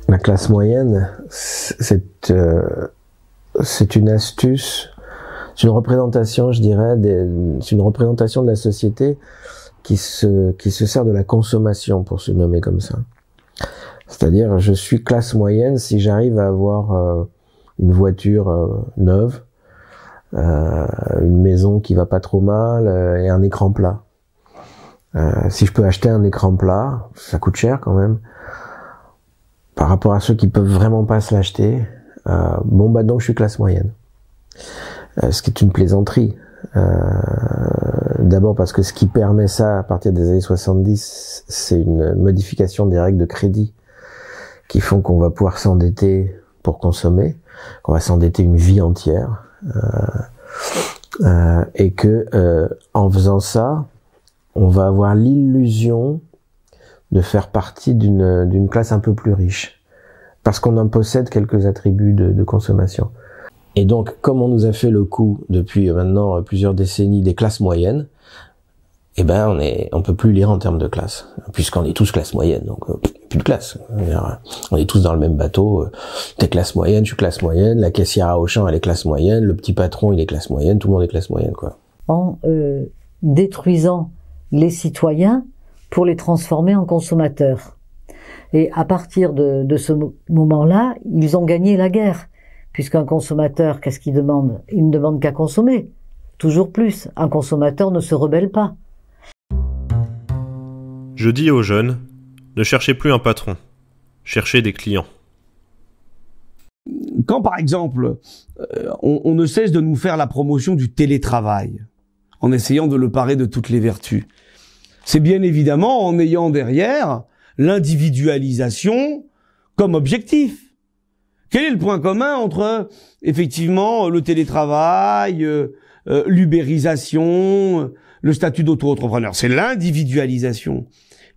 La classe moyenne, c'est une astuce, c'est une représentation, je dirais, c'est une représentation de la société qui se sert de la consommation pour se nommer comme ça. C'est-à-dire, je suis classe moyenne si j'arrive à avoir une voiture neuve, une maison qui va pas trop mal et un écran plat. Si je peux acheter un écran plat, ça coûte cher quand même. Par rapport à ceux qui peuvent vraiment pas se l'acheter, donc je suis classe moyenne. Ce qui est une plaisanterie. D'abord parce que ce qui permet ça à partir des années 70, c'est une modification des règles de crédit qui font qu'on va pouvoir s'endetter pour consommer, qu'on va s'endetter une vie entière, et que en faisant ça, on va avoir l'illusion de faire partie d'une classe un peu plus riche, parce qu'on en possède quelques attributs de consommation. Et donc, comme on nous a fait le coup depuis maintenant plusieurs décennies des classes moyennes, eh ben on peut plus lire en termes de classe, puisqu'on est tous classe moyenne, donc plus de classe. On est tous dans le même bateau. T'es classe moyenne, je suis classe moyenne, la caissière à Auchan elle est classe moyenne, le petit patron il est classe moyenne, tout le monde est classe moyenne, quoi. En détruisant les citoyens pour les transformer en consommateurs. Et à partir de ce moment-là, ils ont gagné la guerre. Puisqu'un consommateur, qu'est-ce qu'il demande? Il ne demande qu'à consommer. Toujours plus. Un consommateur ne se rebelle pas. Je dis aux jeunes, ne cherchez plus un patron, cherchez des clients. Quand par exemple, on ne cesse de nous faire la promotion du télétravail, en essayant de le parer de toutes les vertus, c'est bien évidemment en ayant derrière l'individualisation comme objectif. Quel est le point commun entre, effectivement, le télétravail, l'ubérisation, le statut d'auto-entrepreneur? C'est l'individualisation.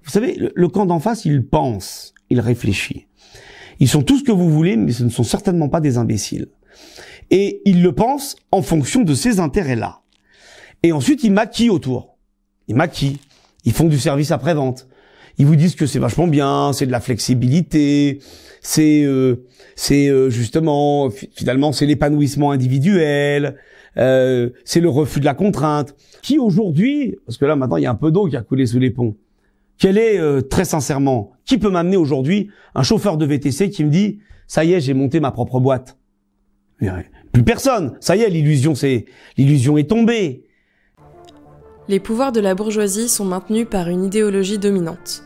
Vous savez, le camp d'en face, il pense, il réfléchit. Ils sont tout ce que vous voulez, mais ce ne sont certainement pas des imbéciles. Et ils le pensent en fonction de ces intérêts-là. Et ensuite, ils maquillent autour. Ils maquillent. Ils font du service après-vente. Ils vous disent que c'est vachement bien, c'est de la flexibilité, c'est justement, finalement, c'est l'épanouissement individuel, c'est le refus de la contrainte. Qui aujourd'hui, parce que là maintenant il y a un peu d'eau qui a coulé sous les ponts, quel est, très sincèrement, qui peut m'amener aujourd'hui un chauffeur de VTC qui me dit, ça y est, j'ai monté ma propre boîte? Plus personne. Ça y est, l'illusion est tombée. Les pouvoirs de la bourgeoisie sont maintenus par une idéologie dominante.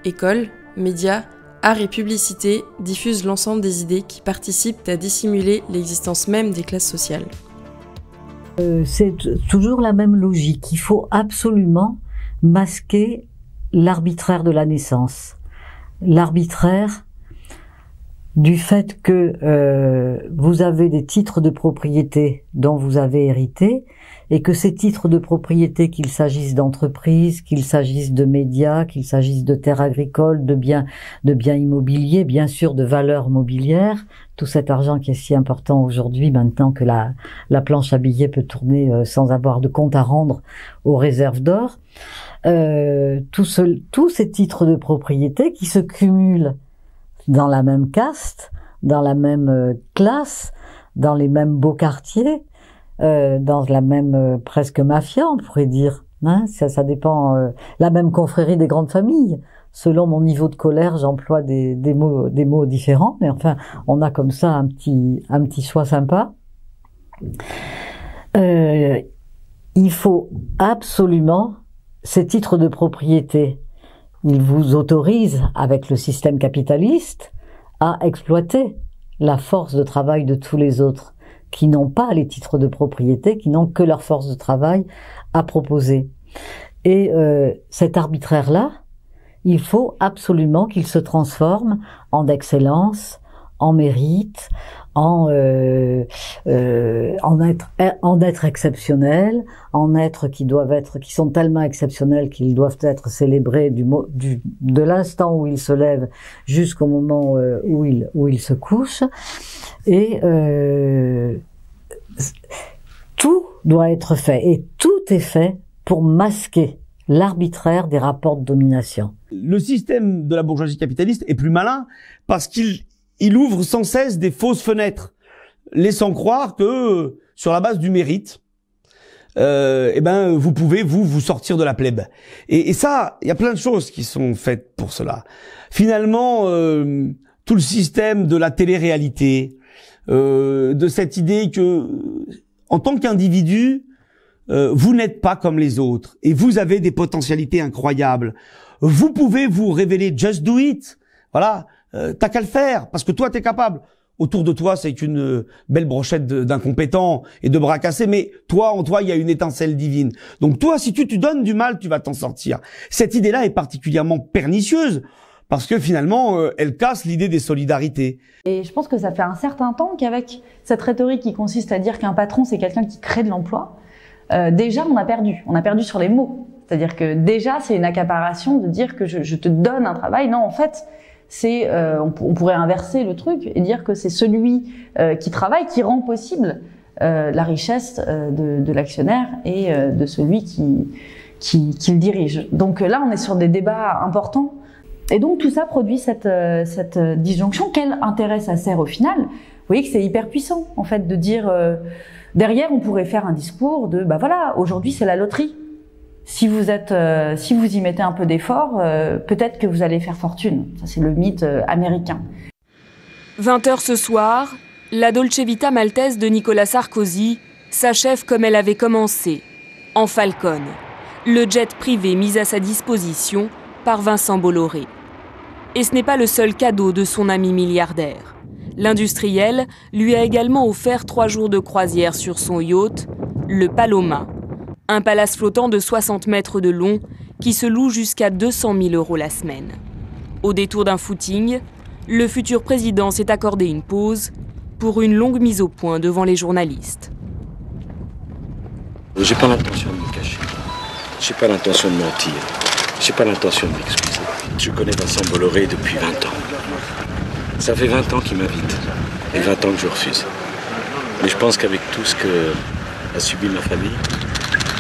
Écoles, médias, arts et publicité diffusent l'ensemble des idées qui participent à dissimuler l'existence même des classes sociales. C'est toujours la même logique. Il faut absolument masquer l'arbitraire de la naissance. L'arbitraire du fait que vous avez des titres de propriété dont vous avez hérité, et que ces titres de propriété, qu'il s'agisse d'entreprises, qu'il s'agisse de médias, qu'il s'agisse de terres agricoles, de biens immobiliers, bien sûr de valeurs mobilières, tout cet argent qui est si important aujourd'hui, maintenant que la planche à billets peut tourner sans avoir de compte à rendre aux réserves d'or, tous ces titres de propriété qui se cumulent dans la même caste, dans la même classe, dans les mêmes beaux quartiers, dans la même presque mafia, on pourrait dire. Hein, ça dépend. La même confrérie des grandes familles. Selon mon niveau de colère, j'emploie des mots différents, mais enfin, on a comme ça un petit choix sympa. Il faut absolument ces titres de propriété. Ils vous autorisent, avec le système capitaliste, à exploiter la force de travail de tous les autres, qui n'ont pas les titres de propriété, qui n'ont que leur force de travail à proposer. Et cet arbitraire-là, il faut absolument qu'il se transforme en excellence, en mérite, en être exceptionnel, en être qui sont tellement exceptionnels qu'ils doivent être célébrés de l'instant où ils se lèvent jusqu'au moment où ils se couchent. Et tout doit être fait, et tout est fait pour masquer l'arbitraire des rapports de domination. Le système de la bourgeoisie capitaliste est plus malin parce qu'il ouvre sans cesse des fausses fenêtres, laissant croire que sur la base du mérite, vous pouvez vous sortir de la plèbe. Et ça, il y a plein de choses qui sont faites pour cela. Finalement, tout le système de la télé-réalité, de cette idée que, en tant qu'individu, vous n'êtes pas comme les autres et vous avez des potentialités incroyables. Vous pouvez vous révéler, just do it. Voilà, t'as qu'à le faire parce que toi t'es capable. Autour de toi, c'est une belle brochette d'incompétents et de bras cassés, mais toi, en toi, il y a une étincelle divine. Donc toi, si tu te donnes du mal, tu vas t'en sortir. Cette idée-là est particulièrement pernicieuse parce que finalement, elle casse l'idée des solidarités. Et je pense que ça fait un certain temps qu'avec cette rhétorique qui consiste à dire qu'un patron, c'est quelqu'un qui crée de l'emploi, déjà, on a perdu. On a perdu sur les mots. C'est-à-dire que déjà, c'est une accaparation de dire que je te donne un travail. Non, en fait, c'est on pourrait inverser le truc et dire que c'est celui qui travaille qui rend possible la richesse de l'actionnaire et de celui qui le dirige. Donc là, on est sur des débats importants. Et donc tout ça produit cette disjonction. Quel intérêt ça sert au final? Vous voyez que c'est hyper puissant, en fait, de dire derrière, on pourrait faire un discours de bah voilà, aujourd'hui c'est la loterie. Si vous y mettez un peu d'effort, peut-être que vous allez faire fortune. Ça, c'est le mythe américain. 20h ce soir, la Dolce Vita maltaise de Nicolas Sarkozy s'achève comme elle avait commencé, en Falcon, le jet privé mis à sa disposition par Vincent Bolloré. Et ce n'est pas le seul cadeau de son ami milliardaire. L'industriel lui a également offert 3 jours de croisière sur son yacht, le Paloma. Un palace flottant de 60 mètres de long qui se loue jusqu'à 200 000 € la semaine. Au détour d'un footing, le futur président s'est accordé une pause pour une longue mise au point devant les journalistes. J'ai pas l'intention de me cacher. J'ai pas l'intention de mentir. J'ai pas l'intention de m'excuser. Je connais Vincent Bolloré depuis 20 ans. Ça fait 20 ans qu'il m'invite et 20 ans que je refuse. Mais je pense qu'avec tout ce que a subi ma famille,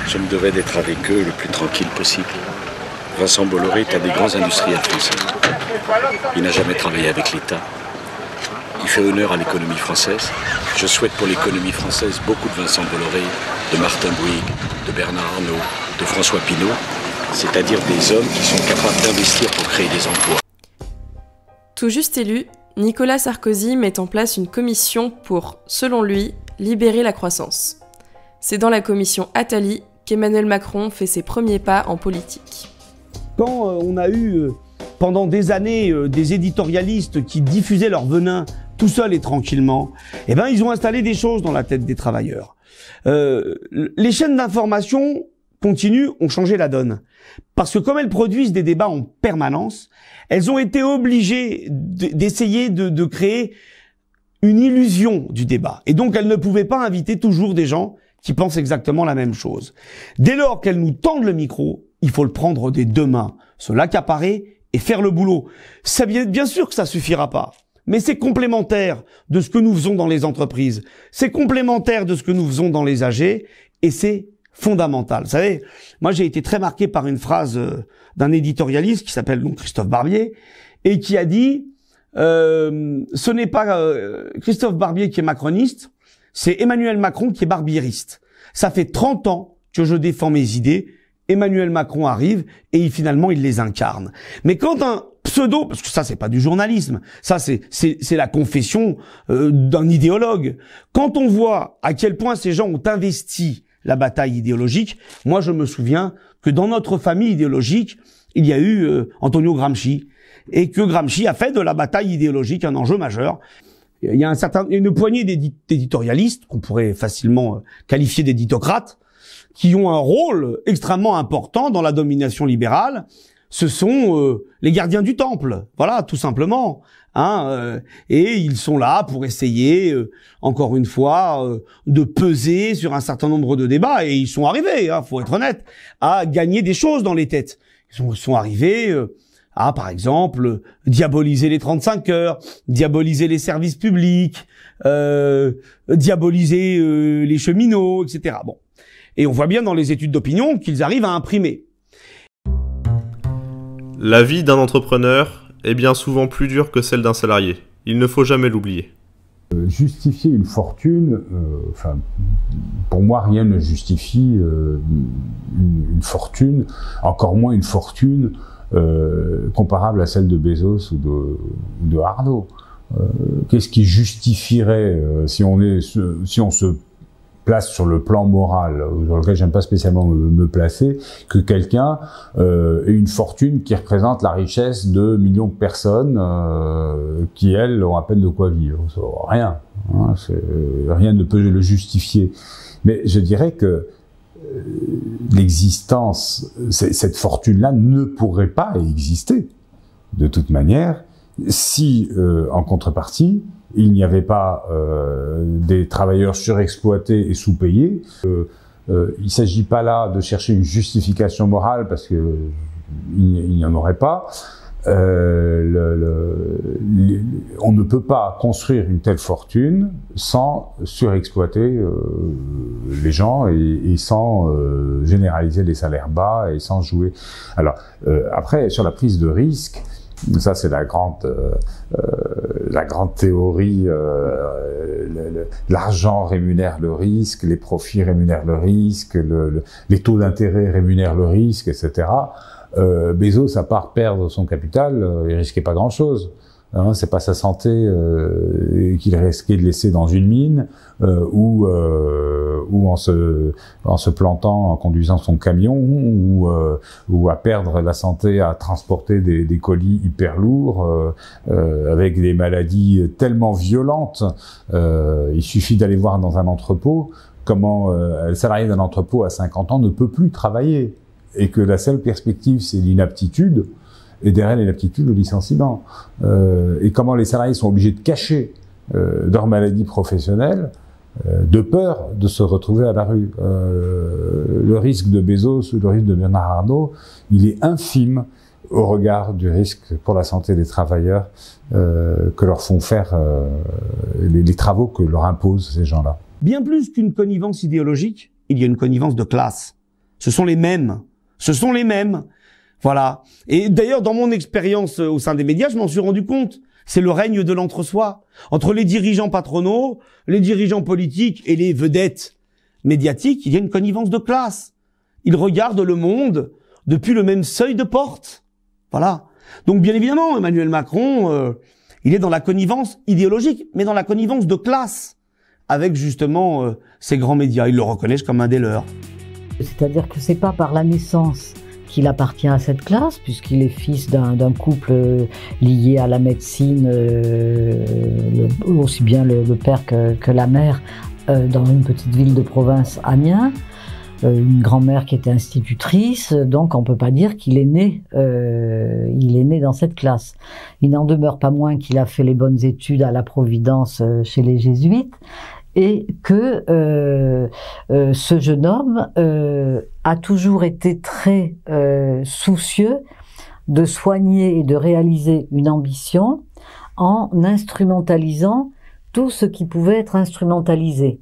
je me devais d'être avec eux le plus tranquille possible. Vincent Bolloré est un des grands industriels français. Il n'a jamais travaillé avec l'État. Il fait honneur à l'économie française. Je souhaite pour l'économie française beaucoup de Vincent Bolloré, de Martin Bouygues, de Bernard Arnault, de François Pinault, c'est-à-dire des hommes qui sont capables d'investir pour créer des emplois. Tout juste élu, Nicolas Sarkozy met en place une commission pour, selon lui, libérer la croissance. C'est dans la commission Attali qu'Emmanuel Macron fait ses premiers pas en politique. Quand on a eu pendant des années des éditorialistes qui diffusaient leur venin tout seuls et tranquillement, eh ben ils ont installé des choses dans la tête des travailleurs. Les chaînes d'information continues ont changé la donne. Parce que comme elles produisent des débats en permanence, elles ont été obligées d'essayer de créer une illusion du débat. Et donc elles ne pouvaient pas inviter toujours des gens qui pensent exactement la même chose. Dès lors qu'elles nous tendent le micro, il faut le prendre des deux mains, se l'accaparer et faire le boulot. Ça, bien sûr que ça suffira pas, mais c'est complémentaire de ce que nous faisons dans les entreprises, c'est complémentaire de ce que nous faisons dans les AG, et c'est fondamental. Vous savez, moi j'ai été très marqué par une phrase d'un éditorialiste qui s'appelle donc Christophe Barbier, et qui a dit ce n'est pas Christophe Barbier qui est macroniste, c'est Emmanuel Macron qui est barbiériste. Ça fait 30 ans que je défends mes idées, Emmanuel Macron arrive et finalement il les incarne. Mais quand un pseudo, parce que ça c'est pas du journalisme, ça c'est la confession d'un idéologue. Quand on voit à quel point ces gens ont investi la bataille idéologique, moi je me souviens que dans notre famille idéologique, il y a eu Antonio Gramsci, et que Gramsci a fait de la bataille idéologique un enjeu majeur. Il y a une poignée d'éditorialistes, qu'on pourrait facilement qualifier d'éditocrates, qui ont un rôle extrêmement important dans la domination libérale, ce sont les gardiens du temple, voilà, tout simplement. Et ils sont là pour essayer, encore une fois, de peser sur un certain nombre de débats. Et ils sont arrivés, faut être honnête, à gagner des choses dans les têtes. Ils sont arrivés à, par exemple, diaboliser les 35 heures, diaboliser les services publics, diaboliser les cheminots, etc. Bon. Et on voit bien dans les études d'opinion qu'ils arrivent à imprimer. La vie d'un entrepreneur est bien souvent plus dure que celle d'un salarié. Il ne faut jamais l'oublier. Justifier une fortune, pour moi, rien ne justifie une fortune, encore moins une fortune comparable à celle de Bezos ou de Arnaud. Qu'est-ce qui justifierait, si on se place sur le plan moral, sur lequel j'aime pas spécialement me placer, que quelqu'un ait une fortune qui représente la richesse de millions de personnes qui, elles, ont à peine de quoi vivre. Rien. Rien ne peut le justifier. Mais je dirais que l'existence, cette fortune-là ne pourrait pas exister, de toute manière, si, en contrepartie, il n'y avait pas des travailleurs surexploités et sous-payés. Il ne s'agit pas là de chercher une justification morale parce que il n'y en aurait pas. On ne peut pas construire une telle fortune sans surexploiter les gens et sans généraliser les salaires bas et sans jouer. Alors après, sur la prise de risque, ça c'est la grande théorie. L'argent rémunère le risque, les profits rémunèrent le risque, les taux d'intérêt rémunèrent le risque, etc. Bezos, à part perdre son capital, il risquait pas grand-chose. C'est pas sa santé qu'il risquait de laisser dans une mine ou en se plantant en conduisant son camion ou à perdre la santé à transporter des colis hyper lourds avec des maladies tellement violentes. Il suffit d'aller voir dans un entrepôt comment le salarié d'un entrepôt à 50 ans ne peut plus travailler et que la seule perspective c'est l'inaptitude. Et derrière l'inaptitude, le licenciement. Et comment les salariés sont obligés de cacher leur maladie professionnelle de peur de se retrouver à la rue. Le risque de Bezos ou le risque de Bernard Arnault, il est infime au regard du risque pour la santé des travailleurs que leur font faire les travaux que leur imposent ces gens-là. Bien plus qu'une connivence idéologique, il y a une connivence de classe. Ce sont les mêmes. Ce sont les mêmes. Voilà. Et d'ailleurs, dans mon expérience au sein des médias, je m'en suis rendu compte. C'est le règne de l'entre-soi. Entre les dirigeants patronaux, les dirigeants politiques et les vedettes médiatiques, il y a une connivence de classe. Ils regardent le monde depuis le même seuil de porte. Voilà. Donc, bien évidemment, Emmanuel Macron, il est dans la connivence idéologique, mais dans la connivence de classe, avec justement ces grands médias. Ils le reconnaissent comme un des leurs. C'est-à-dire que c'est pas par la naissance qu'il appartient à cette classe, puisqu'il est fils d'un couple lié à la médecine, aussi bien le père que la mère, dans une petite ville de province, Amiens, une grand-mère qui était institutrice, donc on peut pas dire qu'il est né, dans cette classe. Il n'en demeure pas moins qu'il a fait les bonnes études à la Providence chez les Jésuites, et que ce jeune homme a toujours été très soucieux de soigner et de réaliser une ambition en instrumentalisant tout ce qui pouvait être instrumentalisé.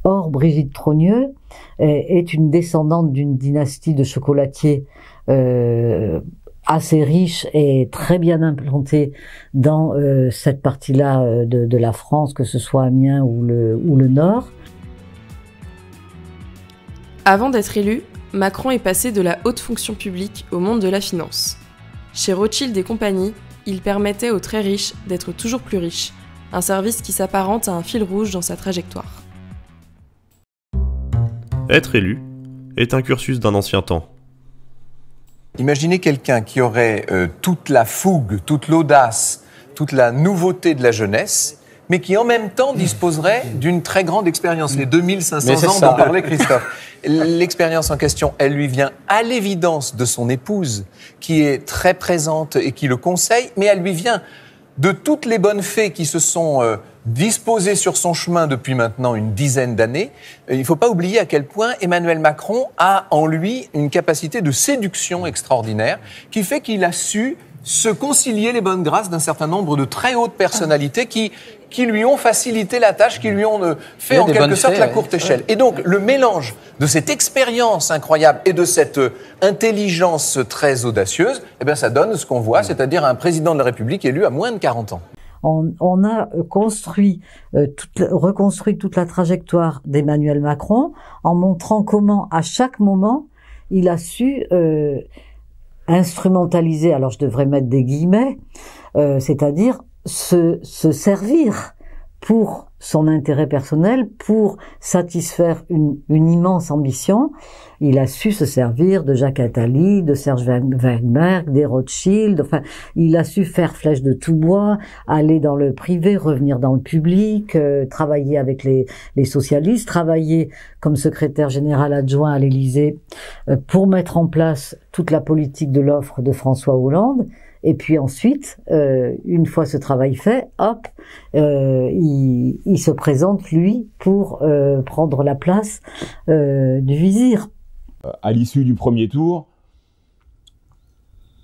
Or, Brigitte Trogneux est une descendante d'une dynastie de chocolatiers assez riche et très bien implantée dans cette partie-là de la France, que ce soit Amiens ou le Nord. Avant d'être élu, Macron est passé de la haute fonction publique au monde de la finance. Chez Rothschild et compagnie, il permettait aux très riches d'être toujours plus riches, un service qui s'apparente à un fil rouge dans sa trajectoire. Être élu est un cursus d'un ancien temps. Imaginez quelqu'un qui aurait toute la fougue, toute l'audace, toute la nouveauté de la jeunesse, mais qui en même temps disposerait d'une très grande expérience. Les 2500 Mais c'est ans ça. dont parlait Christophe. L'expérience en question, elle lui vient à l'évidence de son épouse, qui est très présente et qui le conseille, mais elle lui vient de toutes les bonnes fées qui se sont disposées sur son chemin depuis maintenant une dizaine d'années. Il ne faut pas oublier à quel point Emmanuel Macron a en lui une capacité de séduction extraordinaire, qui fait qu'il a su se concilier les bonnes grâces d'un certain nombre de très hautes personnalités qui lui ont facilité la tâche, qui lui ont fait en quelque sorte la courte échelle. Et donc, le mélange de cette expérience incroyable et de cette intelligence très audacieuse, eh bien, ça donne ce qu'on voit, c'est-à-dire un président de la République élu à moins de 40 ans. On a reconstruit toute la trajectoire d'Emmanuel Macron en montrant comment, à chaque moment, il a su instrumentaliser, alors je devrais mettre des guillemets, c'est-à-dire se servir pour son intérêt personnel, pour satisfaire une immense ambition. Il a su se servir de Jacques Attali, de Serge Weinberg, des Rothschild, enfin, il a su faire flèche de tout bois, aller dans le privé, revenir dans le public, travailler avec les socialistes, travailler comme secrétaire général adjoint à l'Élysée pour mettre en place toute la politique de l'offre de François Hollande. Et puis ensuite, une fois ce travail fait, hop, il se présente, lui, pour prendre la place du vizir. À l'issue du premier tour,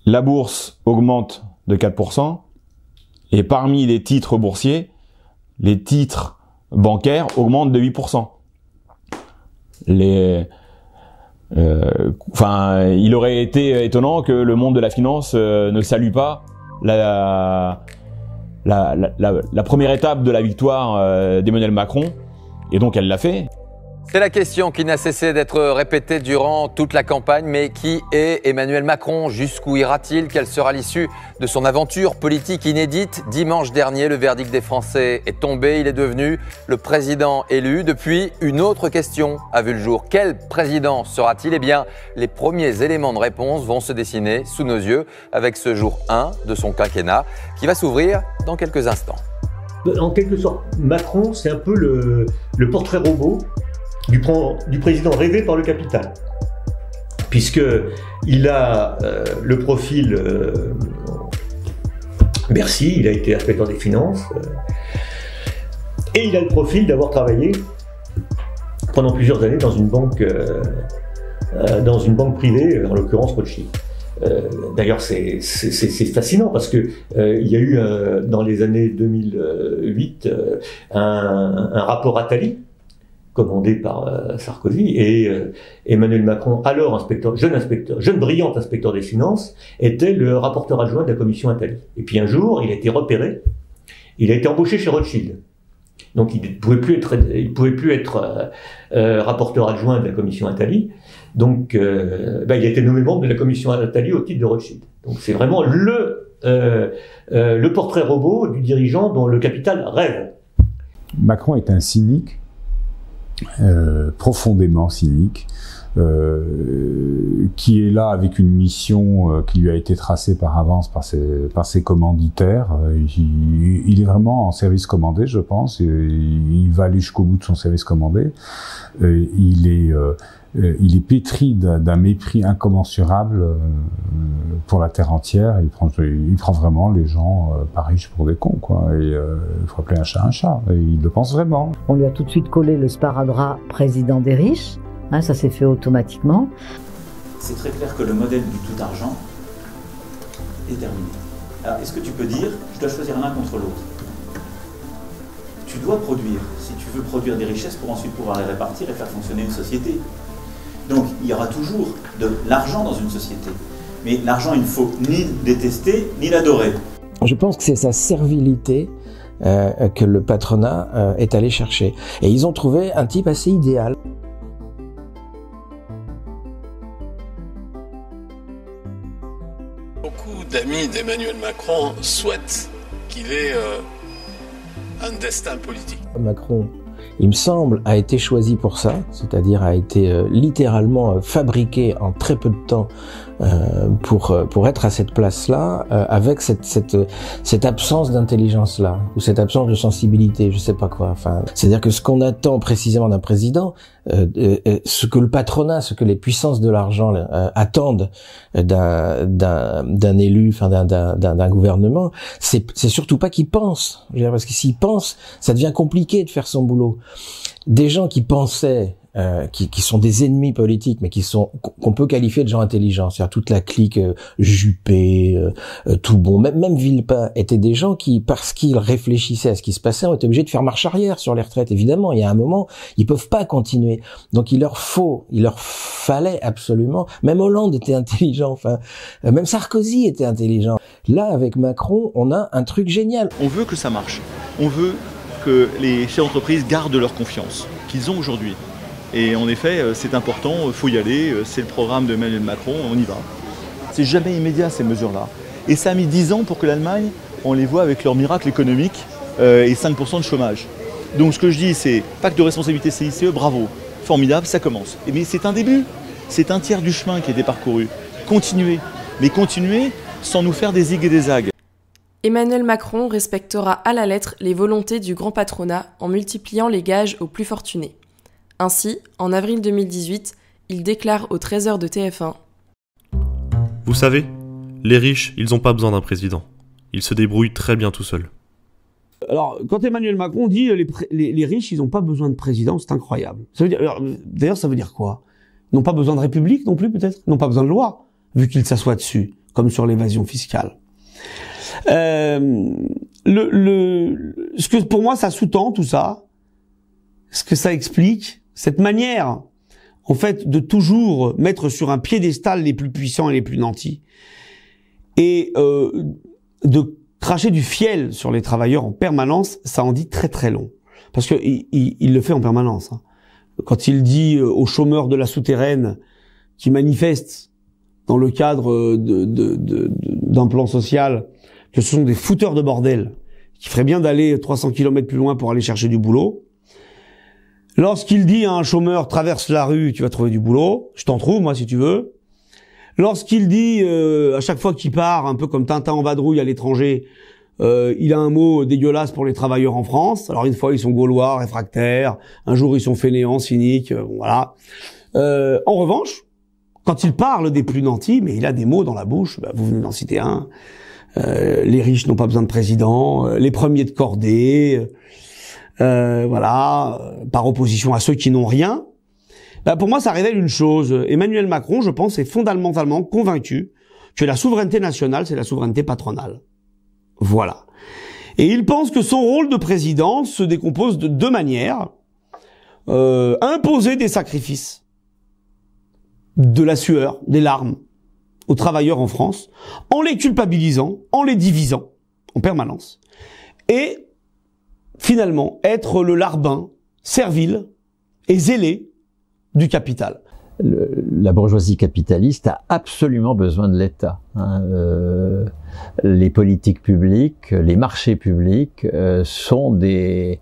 la bourse augmente de 4%, et parmi les titres boursiers, les titres bancaires augmentent de 8%. Il aurait été étonnant que le monde de la finance ne salue pas la première étape de la victoire d'Emmanuel Macron, et donc elle l'a fait. C'est la question qui n'a cessé d'être répétée durant toute la campagne, mais qui est Emmanuel Macron? Jusqu'où ira-t-il? Quelle sera l'issue de son aventure politique inédite? Dimanche dernier, le verdict des Français est tombé. Il est devenu le président élu. Depuis, une autre question a vu le jour. Quel président sera-t-il? Eh bien, les premiers éléments de réponse vont se dessiner sous nos yeux avec ce jour 1 de son quinquennat qui va s'ouvrir dans quelques instants. En quelque sorte, Macron, c'est un peu le portrait robot du président rêvé par le capital, puisqu'il a le profil Bercy, il a été inspecteur des finances, et il a le profil d'avoir travaillé pendant plusieurs années dans une banque privée, en l'occurrence Rothschild. D'ailleurs, c'est fascinant parce que il y a eu dans les années 2008 un rapport Attali commandé par Sarkozy, et Emmanuel Macron, alors jeune brillant inspecteur des finances, était le rapporteur adjoint de la commission Attali. Et puis un jour, il a été repéré, il a été embauché chez Rothschild. Donc il pouvait plus être rapporteur adjoint de la commission Attali. Donc il a été nommé membre de la commission Attali au titre de Rothschild. Donc c'est vraiment le portrait robot du dirigeant dont le capital rêve. Macron est un cynique, profondément cynique, qui est là avec une mission qui lui a été tracée par avance par ses commanditaires. Il est vraiment en service commandé, je pense. Il va aller jusqu'au bout de son service commandé. Il est pétri d'un mépris incommensurable pour la terre entière. Il prend vraiment les gens pas riches pour des cons, quoi. Et il faut appeler un chat un chat. Et il le pense vraiment. On lui a tout de suite collé le sparadrap président des riches. Hein, ça s'est fait automatiquement. C'est très clair que le modèle du tout argent est terminé. Alors, est-ce que tu peux dire, je dois choisir l'un contre l'autre? Tu dois produire, si tu veux produire des richesses pour ensuite pouvoir les répartir et faire fonctionner une société. Donc, il y aura toujours de l'argent dans une société. Mais l'argent, il ne faut ni le détester, ni l'adorer. Je pense que c'est sa servilité que le patronat est allé chercher. Et ils ont trouvé un type assez idéal. Beaucoup d'amis d'Emmanuel Macron souhaitent qu'il ait un destin politique. Macron, il me semble, a été choisi pour ça, c'est-à-dire a été littéralement fabriqué en très peu de temps pour être à cette place-là, avec cette absence d'intelligence-là, ou cette absence de sensibilité, je sais pas quoi. Enfin, c'est-à-dire que ce qu'on attend précisément d'un président, ce que le patronat, ce que les puissances de l'argent attendent d'un élu, enfin d'un gouvernement, c'est surtout pas qu'il pense. Je veux dire, parce que s'il pense, ça devient compliqué de faire son boulot. Des gens qui pensaient, qui sont des ennemis politiques, mais qu'on peut qualifier de gens intelligents, c'est-à-dire toute la clique Juppé, tout bon, même Villepin, étaient des gens qui, parce qu'ils réfléchissaient à ce qui se passait, ont été obligés de faire marche arrière sur les retraites. Évidemment, il y a un moment, ils peuvent pas continuer. Donc il leur fallait absolument, même Hollande était intelligent, enfin, même Sarkozy était intelligent. Là, avec Macron, on a un truc génial. On veut que ça marche. On veut que les chefs d'entreprise gardent leur confiance qu'ils ont aujourd'hui. Et en effet, c'est important, il faut y aller, c'est le programme de Emmanuel Macron, on y va. C'est jamais immédiat ces mesures-là. Et ça a mis 10 ans pour que l'Allemagne, on les voit avec leur miracle économique et 5% de chômage. Donc ce que je dis, c'est pacte de responsabilité CICE, bravo, formidable, ça commence. Mais c'est un début, c'est un tiers du chemin qui a été parcouru. Continuez, mais continuez sans nous faire des zigs et des zags. Emmanuel Macron respectera à la lettre les volontés du grand patronat en multipliant les gages aux plus fortunés. Ainsi, en avril 2018, il déclare au Trésor de TF1 : Vous savez, les riches, ils n'ont pas besoin d'un président. Ils se débrouillent très bien tout seuls. Alors, quand Emmanuel Macron dit les riches, ils n'ont pas besoin de président, c'est incroyable. D'ailleurs, ça veut dire quoi ? Ils n'ont pas besoin de république non plus, peut-être ? Ils n'ont pas besoin de loi, vu qu'ils s'assoient dessus, comme sur l'évasion fiscale. Ce que pour moi, ça sous-tend tout ça, ce que ça explique, cette manière, en fait, de toujours mettre sur un piédestal les plus puissants et les plus nantis, et de cracher du fiel sur les travailleurs en permanence, ça en dit très très long. Parce que il le fait en permanence. Hein. Quand il dit aux chômeurs de la souterraine qui manifestent dans le cadre d'un plan social que ce sont des fouteurs de bordel, qui feraient bien d'aller 300 km plus loin pour aller chercher du boulot. Lorsqu'il dit à un chômeur, traverse la rue, tu vas trouver du boulot, je t'en trouve, moi, si tu veux. Lorsqu'il dit, à chaque fois qu'il part, un peu comme Tintin en vadrouille à l'étranger, il a un mot dégueulasse pour les travailleurs en France. Alors, une fois, ils sont gaulois, réfractaires. Un jour, ils sont fainéants, cyniques, voilà. En revanche, quand il parle des plus nantis, mais il a des mots dans la bouche, vous venez d'en citer un, les riches n'ont pas besoin de président, les premiers de cordée, voilà, par opposition à ceux qui n'ont rien. Là, pour moi, ça révèle une chose. Emmanuel Macron, je pense, est fondamentalement convaincu que la souveraineté nationale, c'est la souveraineté patronale. Voilà. Et il pense que son rôle de président se décompose de deux manières. Imposer des sacrifices, de la sueur, des larmes aux travailleurs en France, en les culpabilisant, en les divisant en permanence. Et finalement, être le larbin, servile et zélé du capital. La bourgeoisie capitaliste a absolument besoin de l'État. Hein. Les politiques publiques, les marchés publics sont des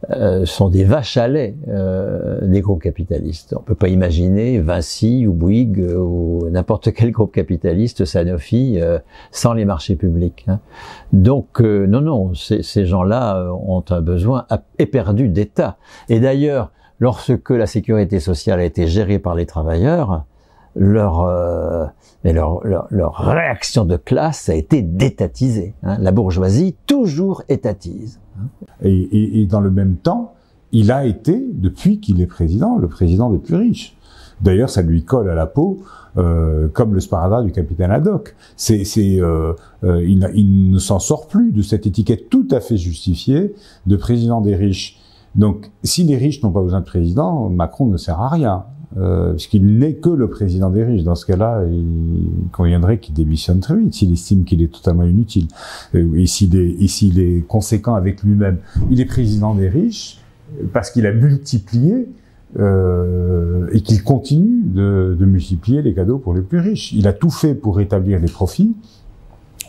vaches à lait des groupes capitalistes. On peut pas imaginer Vinci ou Bouygues ou n'importe quel groupe capitaliste, Sanofi, sans les marchés publics. Hein. Donc non, ces gens-là ont un besoin éperdu d'État. Et d'ailleurs, lorsque la sécurité sociale a été gérée par les travailleurs, leur réaction de classe a été d'étatisée. Hein. La bourgeoisie toujours étatise. Et dans le même temps, il a été, depuis qu'il est président, le président des plus riches. D'ailleurs, ça lui colle à la peau, comme le sparadrap du capitaine Haddock. Il ne s'en sort plus de cette étiquette tout à fait justifiée de président des riches. Donc, si les riches n'ont pas besoin de président, Macron ne sert à rien, puisqu'il n'est que le président des riches. Dans ce cas-là, il conviendrait qu'il démissionne très vite, s'il estime qu'il est totalement inutile. Et s'il est conséquent avec lui-même. Il est président des riches parce qu'il a multiplié et qu'il continue de multiplier les cadeaux pour les plus riches. Il a tout fait pour rétablir les profits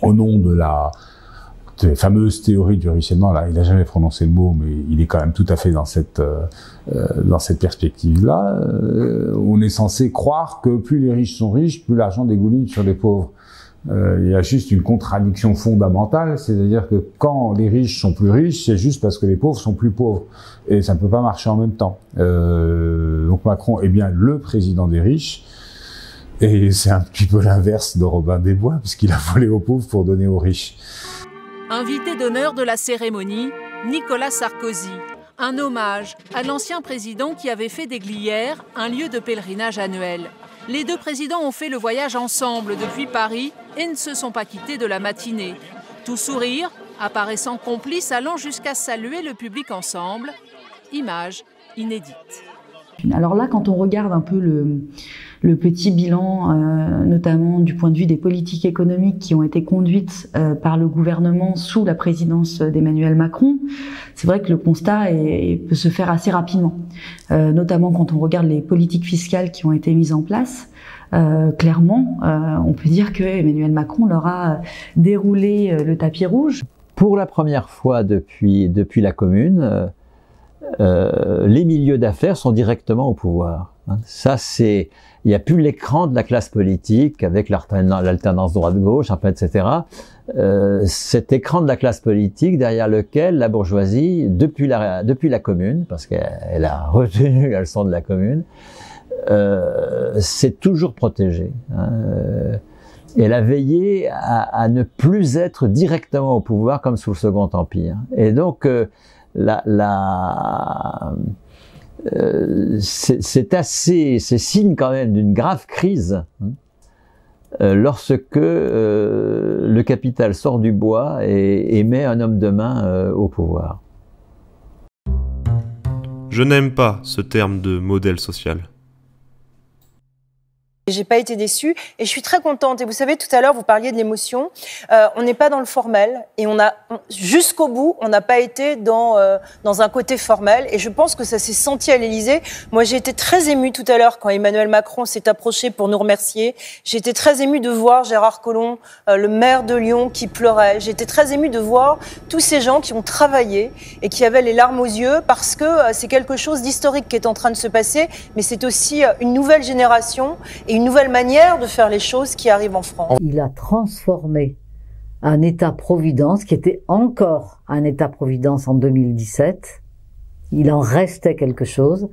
au nom de la fameuse théorie du ruissellement, là, il a jamais prononcé le mot, mais il est quand même tout à fait dans cette perspective-là. On est censé croire que plus les riches sont riches, plus l'argent dégouline sur les pauvres. Il y a juste une contradiction fondamentale, c'est-à-dire que quand les riches sont plus riches, c'est juste parce que les pauvres sont plus pauvres. Et ça ne peut pas marcher en même temps. Donc Macron est bien le président des riches, et c'est un petit peu l'inverse de Robin des Bois, puisqu'il a volé aux pauvres pour donner aux riches. Invité d'honneur de la cérémonie, Nicolas Sarkozy. Un hommage à l'ancien président qui avait fait des Glières un lieu de pèlerinage annuel. Les deux présidents ont fait le voyage ensemble depuis Paris et ne se sont pas quittés de la matinée. Tout sourire, apparaissant complices, allant jusqu'à saluer le public ensemble. Image inédite. Alors là, quand on regarde un peu le petit bilan, notamment du point de vue des politiques économiques qui ont été conduites par le gouvernement sous la présidence d'Emmanuel Macron, c'est vrai que le constat peut se faire assez rapidement. Notamment quand on regarde les politiques fiscales qui ont été mises en place. Clairement, on peut dire que Emmanuel Macron leur a déroulé le tapis rouge. Pour la première fois depuis la Commune, les milieux d'affaires sont directement au pouvoir. Ça, il n'y a plus l'écran de la classe politique avec l'alternance droite-gauche, etc. Cet écran de la classe politique derrière lequel la bourgeoisie, depuis la Commune, parce qu'elle a retenu la leçon de la Commune, s'est toujours protégée. Elle a veillé à ne plus être directement au pouvoir comme sous le Second Empire. Et donc, c'est signe quand même d'une grave crise lorsque le capital sort du bois et met un homme de main au pouvoir. Je n'aime pas ce terme de modèle social. J'ai pas été déçue et je suis très contente. Et vous savez, tout à l'heure, vous parliez de l'émotion. On n'est pas dans le formel et jusqu'au bout, on n'a pas été dans un côté formel. Et je pense que ça s'est senti à l'Élysée. Moi, j'ai été très émue tout à l'heure quand Emmanuel Macron s'est approché pour nous remercier. J'ai été très émue de voir Gérard Collomb, le maire de Lyon, qui pleurait. J'ai été très émue de voir tous ces gens qui ont travaillé et qui avaient les larmes aux yeux parce que c'est quelque chose d'historique qui est en train de se passer, mais c'est aussi une nouvelle génération et une nouvelle manière de faire les choses qui arrivent en France. Il a transformé un État-providence qui était encore un État-providence en 2017. Il en restait quelque chose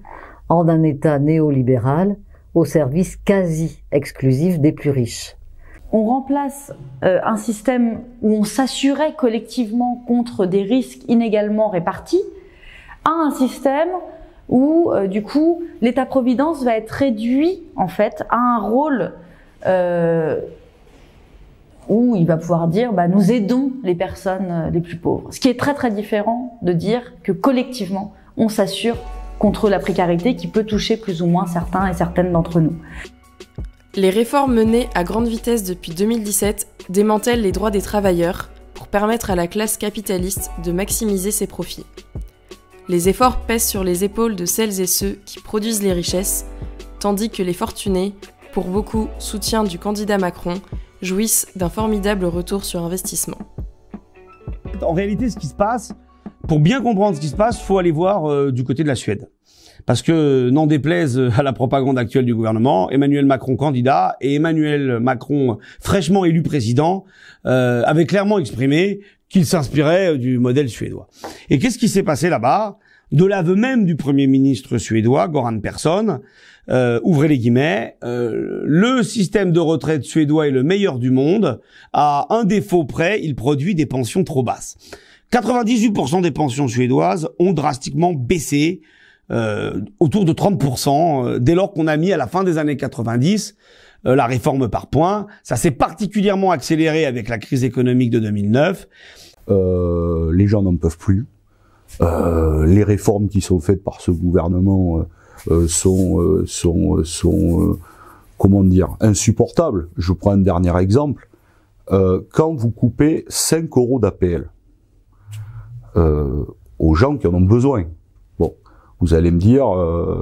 en un État néolibéral au service quasi exclusif des plus riches. On remplace un système où on s'assurait collectivement contre des risques inégalement répartis à un système où, du coup, l'État-providence va être réduit, en fait, à un rôle où il va pouvoir dire « nous aidons les personnes les plus pauvres ». Ce qui est très très différent de dire que, collectivement, on s'assure contre la précarité qui peut toucher plus ou moins certains et certaines d'entre nous. Les réformes menées à grande vitesse depuis 2017 démantèlent les droits des travailleurs pour permettre à la classe capitaliste de maximiser ses profits. Les efforts pèsent sur les épaules de celles et ceux qui produisent les richesses, tandis que les fortunés, pour beaucoup soutiens du candidat Macron, jouissent d'un formidable retour sur investissement. En réalité, ce qui se passe, pour bien comprendre ce qui se passe, il faut aller voir du côté de la Suède. Parce que, n'en déplaise à la propagande actuelle du gouvernement, Emmanuel Macron candidat et Emmanuel Macron fraîchement élu président avaient clairement exprimé qu'il s'inspirait du modèle suédois. Et qu'est-ce qui s'est passé là-bas? De l'aveu même du Premier ministre suédois, Göran Persson, ouvrez les guillemets, le système de retraite suédois est le meilleur du monde. À un défaut près, il produit des pensions trop basses. 98% des pensions suédoises ont drastiquement baissé, autour de 30%, dès lors qu'on a mis à la fin des années 90 la réforme par points. Ça s'est particulièrement accéléré avec la crise économique de 2009. Les gens n'en peuvent plus. Les réformes qui sont faites par ce gouvernement sont comment dire, insupportables. Je prends un dernier exemple. Quand vous coupez 5 € d'APL aux gens qui en ont besoin, bon, vous allez me dire,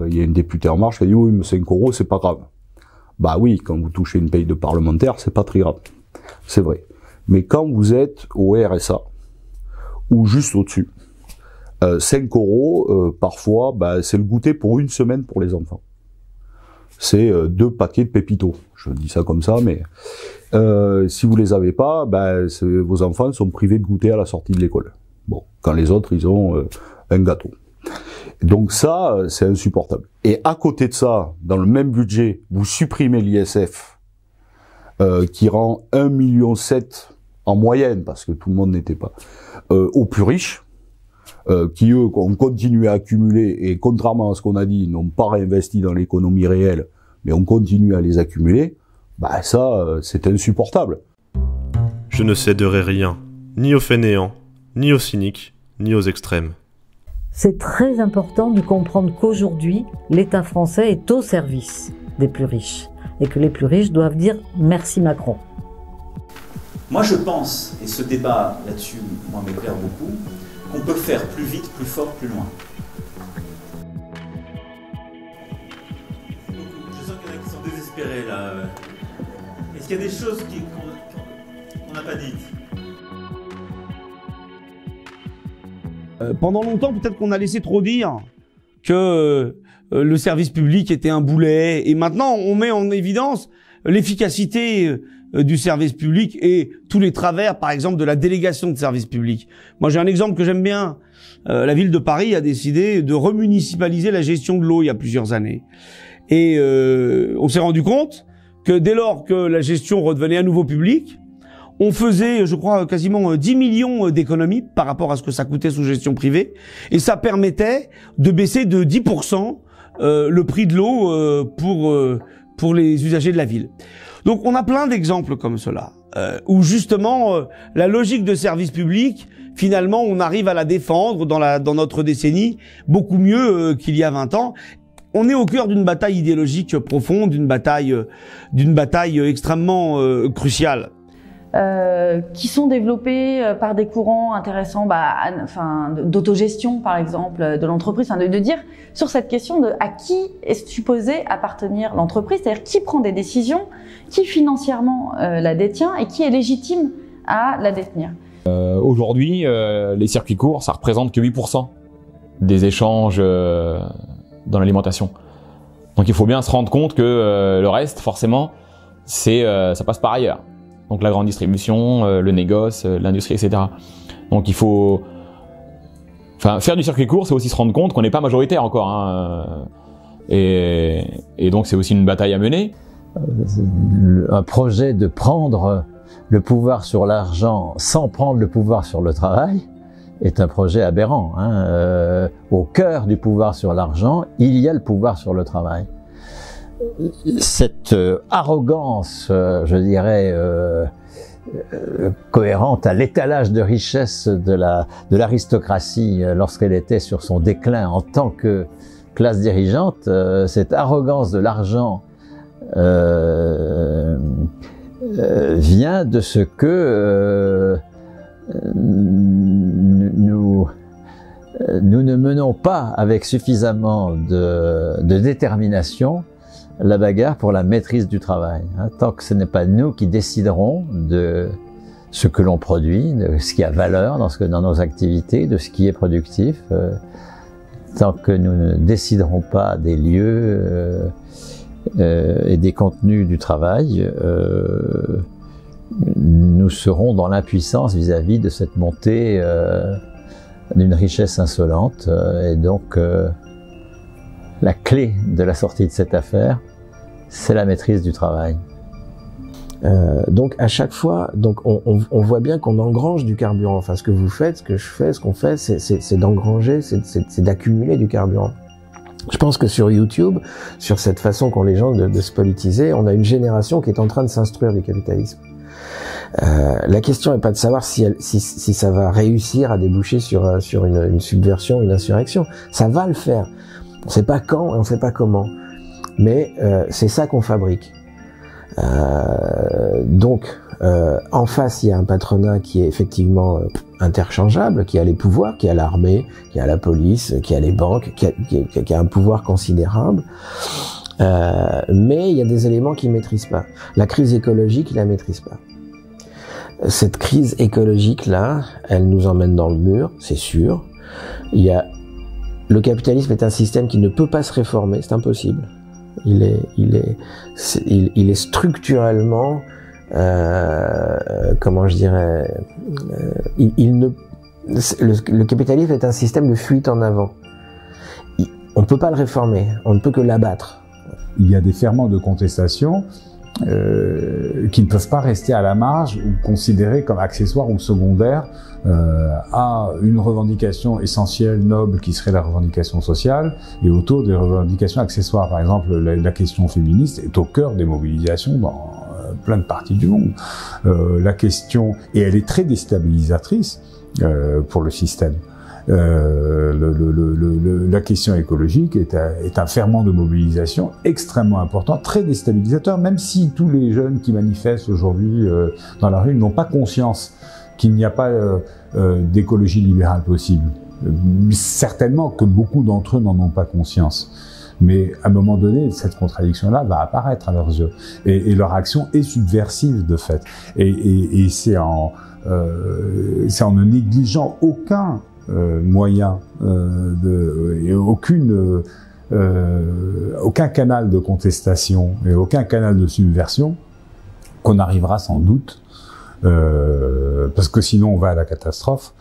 il y a une députée En Marche qui a dit oui, mais 5 € c'est pas grave. Bah oui, quand vous touchez une paye de parlementaire, c'est pas très grave. C'est vrai. Mais quand vous êtes au RSA, ou juste au-dessus. 5 €, parfois, bah, c'est le goûter pour une semaine pour les enfants. C'est 2 paquets de Pépito. Je dis ça comme ça, mais si vous les avez pas, bah, vos enfants sont privés de goûter à la sortie de l'école. Bon, quand les autres, ils ont un gâteau. Donc ça, c'est insupportable. Et à côté de ça, dans le même budget, vous supprimez l'ISF, qui rend 1,7 million en moyenne, parce que tout le monde n'était pas, aux plus riches, qui eux ont continué à accumuler, et contrairement à ce qu'on a dit, n'ont pas réinvesti dans l'économie réelle, mais on continue à les accumuler, bah ça, c'est insupportable. Je ne céderai rien, ni aux fainéants, ni aux cyniques, ni aux extrêmes. C'est très important de comprendre qu'aujourd'hui, l'État français est au service des plus riches, et que les plus riches doivent dire merci Macron. Moi je pense, et ce débat là-dessus, moi m'éclaire beaucoup, qu'on peut faire plus vite, plus fort, plus loin. Je sens qu'il y en a qui sont désespérés là. Est-ce qu'il y a des choses qu'on n'a pas dites ? Pendant longtemps, peut-être qu'on a laissé trop dire que le service public était un boulet, et maintenant on met en évidence l'efficacité du service public et tous les travers, par exemple, de la délégation de service public. Moi, j'ai un exemple que j'aime bien. La ville de Paris a décidé de remunicipaliser la gestion de l'eau il y a plusieurs années. Et on s'est rendu compte que dès lors que la gestion redevenait à nouveau publique, on faisait, je crois, quasiment 10 millions d'économies par rapport à ce que ça coûtait sous gestion privée. Et ça permettait de baisser de 10% le prix de l'eau pour les usagers de la ville. Donc on a plein d'exemples comme cela, où justement la logique de service public, finalement on arrive à la défendre dans notre décennie beaucoup mieux qu'il y a 20 ans. On est au cœur d'une bataille idéologique profonde, d'une bataille extrêmement cruciale. Qui sont développés par des courants intéressants, d'autogestion par exemple de l'entreprise, de dire sur cette question de à qui est supposé appartenir l'entreprise, c'est-à-dire qui prend des décisions, qui financièrement la détient et qui est légitime à la détenir. Aujourd'hui, les circuits courts, ça représente que 8% des échanges dans l'alimentation. Donc il faut bien se rendre compte que le reste, forcément, ça passe par ailleurs. Donc la grande distribution, le négoce, l'industrie, etc. Donc il faut... faire du circuit court, c'est aussi se rendre compte qu'on n'est pas majoritaire encore. Hein. Et donc c'est aussi une bataille à mener. Un projet de prendre le pouvoir sur l'argent sans prendre le pouvoir sur le travail est un projet aberrant. Hein. Au cœur du pouvoir sur l'argent, il y a le pouvoir sur le travail. Cette arrogance, je dirais, cohérente à l'étalage de richesse de l'aristocratie lorsqu'elle était sur son déclin en tant que classe dirigeante, cette arrogance de l'argent vient de ce que nous ne menons pas avec suffisamment de détermination la bagarre pour la maîtrise du travail. Tant que ce n'est pas nous qui déciderons de ce que l'on produit, de ce qui a valeur dans nos activités, de ce qui est productif, tant que nous ne déciderons pas des lieux et des contenus du travail, nous serons dans l'impuissance vis-à-vis de cette montée d'une richesse insolente. Et donc, la clé de la sortie de cette affaire, c'est la maîtrise du travail. Donc à chaque fois, on voit bien qu'on engrange du carburant. Enfin, ce que vous faites, ce que je fais, ce qu'on fait, c'est d'engranger, c'est d'accumuler du carburant. Je pense que sur YouTube, sur cette façon qu'ont les gens de se politiser, on a une génération qui est en train de s'instruire du capitalisme. La question n'est pas de savoir si ça va réussir à déboucher sur une subversion, une insurrection. Ça va le faire. On ne sait pas quand et on ne sait pas comment. Mais c'est ça qu'on fabrique. Donc, en face, il y a un patronat qui est effectivement interchangeable, qui a les pouvoirs, qui a l'armée, qui a la police, qui a les banques, qui a un pouvoir considérable. Mais il y a des éléments qu'il ne maîtrise pas. La crise écologique, il la maîtrise pas. Cette crise écologique-là, elle nous emmène dans le mur, c'est sûr. Le capitalisme est un système qui ne peut pas se réformer, c'est impossible. Il est structurellement, comment je dirais, le capitalisme est un système de fuite en avant. On ne peut pas le réformer, on ne peut que l'abattre. Il y a des ferments de contestation qui ne peuvent pas rester à la marge ou considérés comme accessoires ou secondaires à une revendication essentielle, noble, qui serait la revendication sociale, et autour des revendications accessoires. Par exemple, la question féministe est au cœur des mobilisations dans plein de parties du monde. La question, et elle est très déstabilisatrice pour le système. La question écologique est un ferment de mobilisation extrêmement important, très déstabilisateur, même si tous les jeunes qui manifestent aujourd'hui dans la rue n'ont pas conscience qu'il n'y a pas d'écologie libérale possible. Certainement que beaucoup d'entre eux n'en ont pas conscience. Mais à un moment donné, cette contradiction-là va apparaître à leurs yeux. Et leur action est subversive de fait. Et c'est en ne négligeant aucun moyen et aucun canal de contestation et aucun canal de subversion qu'on arrivera sans doute, parce que sinon on va à la catastrophe,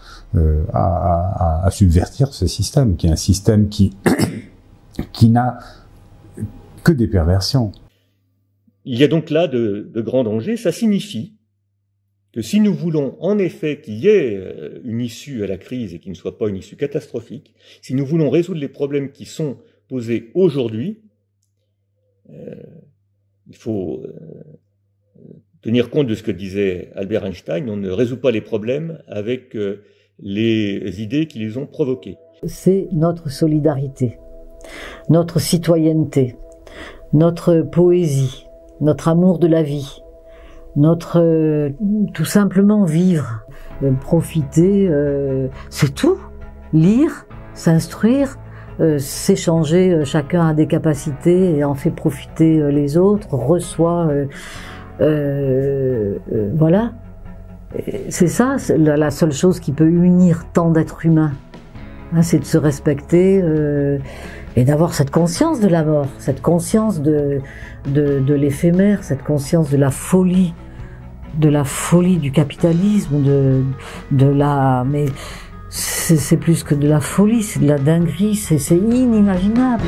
à subvertir ce système, qui est un système qui n'a que des perversions. Il y a donc là de grands dangers. Ça signifie que si nous voulons en effet qu'il y ait une issue à la crise et qu'il ne soit pas une issue catastrophique, si nous voulons résoudre les problèmes qui sont posés aujourd'hui, il faut tenir compte de ce que disait Albert Einstein: on ne résout pas les problèmes avec les idées qui les ont provoqués. C'est notre solidarité, notre citoyenneté, notre poésie, notre amour de la vie, notre tout simplement vivre, profiter, c'est tout. Lire, s'instruire, s'échanger, chacun a des capacités et en fait profiter les autres, reçoit, voilà. C'est ça, c'est la seule chose qui peut unir tant d'êtres humains, hein, c'est de se respecter et d'avoir cette conscience de la mort, cette conscience de l'éphémère, cette conscience de la folie du capitalisme, mais c'est plus que de la folie, c'est de la dinguerie, c'est inimaginable.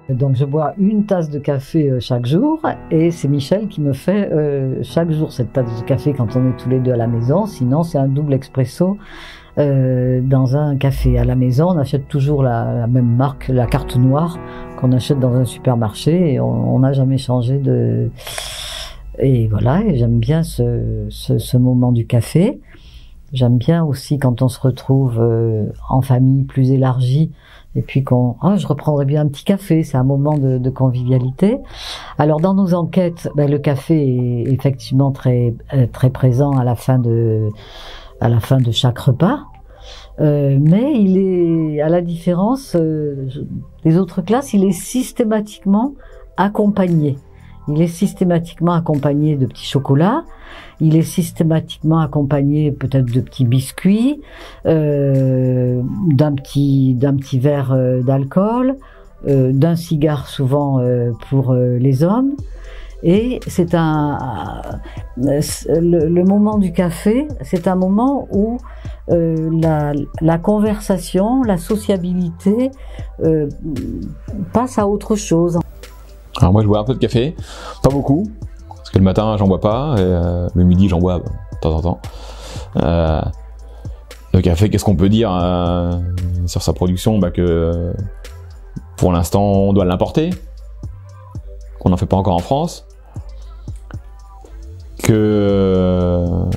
Donc je bois une tasse de café chaque jour et c'est Michel qui me fait chaque jour cette tasse de café quand on est tous les deux à la maison. Sinon c'est un double expresso dans un café. À la maison on achète toujours la même marque, la carte noire qu'on achète dans un supermarché et on n'a jamais changé Et voilà, et j'aime bien ce moment du café. J'aime bien aussi quand on se retrouve en famille plus élargie et puis je reprendrais bien un petit café, c'est un moment de convivialité. Alors dans nos enquêtes, le café est effectivement très présent à la fin de chaque repas. Mais il est, à la différence des autres classes, il est systématiquement accompagné. Il est systématiquement accompagné de petits chocolats, il est systématiquement accompagné peut-être de petits biscuits, d'un petit verre d'alcool, d'un cigare souvent pour les hommes. Et c'est le moment du café, c'est un moment où la conversation, la sociabilité passe à autre chose. Alors moi je bois un peu de café, pas beaucoup, parce que le matin j'en bois pas, et le midi j'en bois de temps en temps. Le café, qu'est-ce qu'on peut dire sur sa production? Que pour l'instant on doit l'importer, qu'on n'en fait pas encore en France, qu'elle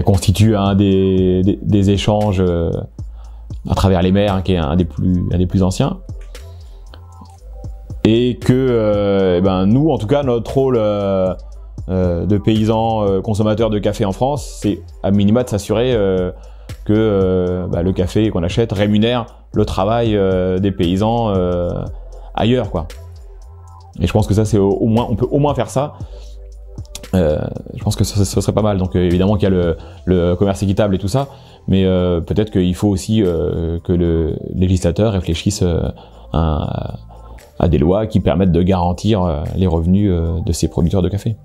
constitue un des échanges à travers les mers, qui est un des plus anciens. Et que nous, en tout cas, notre rôle de paysans consommateurs de café en France, c'est à minima de s'assurer que le café qu'on achète rémunère le travail des paysans ailleurs, quoi. Et je pense que ça, c'est on peut au moins faire ça. Je pense que ce serait pas mal. Donc évidemment qu'il y a le commerce équitable et tout ça, mais peut-être qu'il faut aussi que le législateur réfléchisse à des lois qui permettent de garantir les revenus de ces producteurs de café.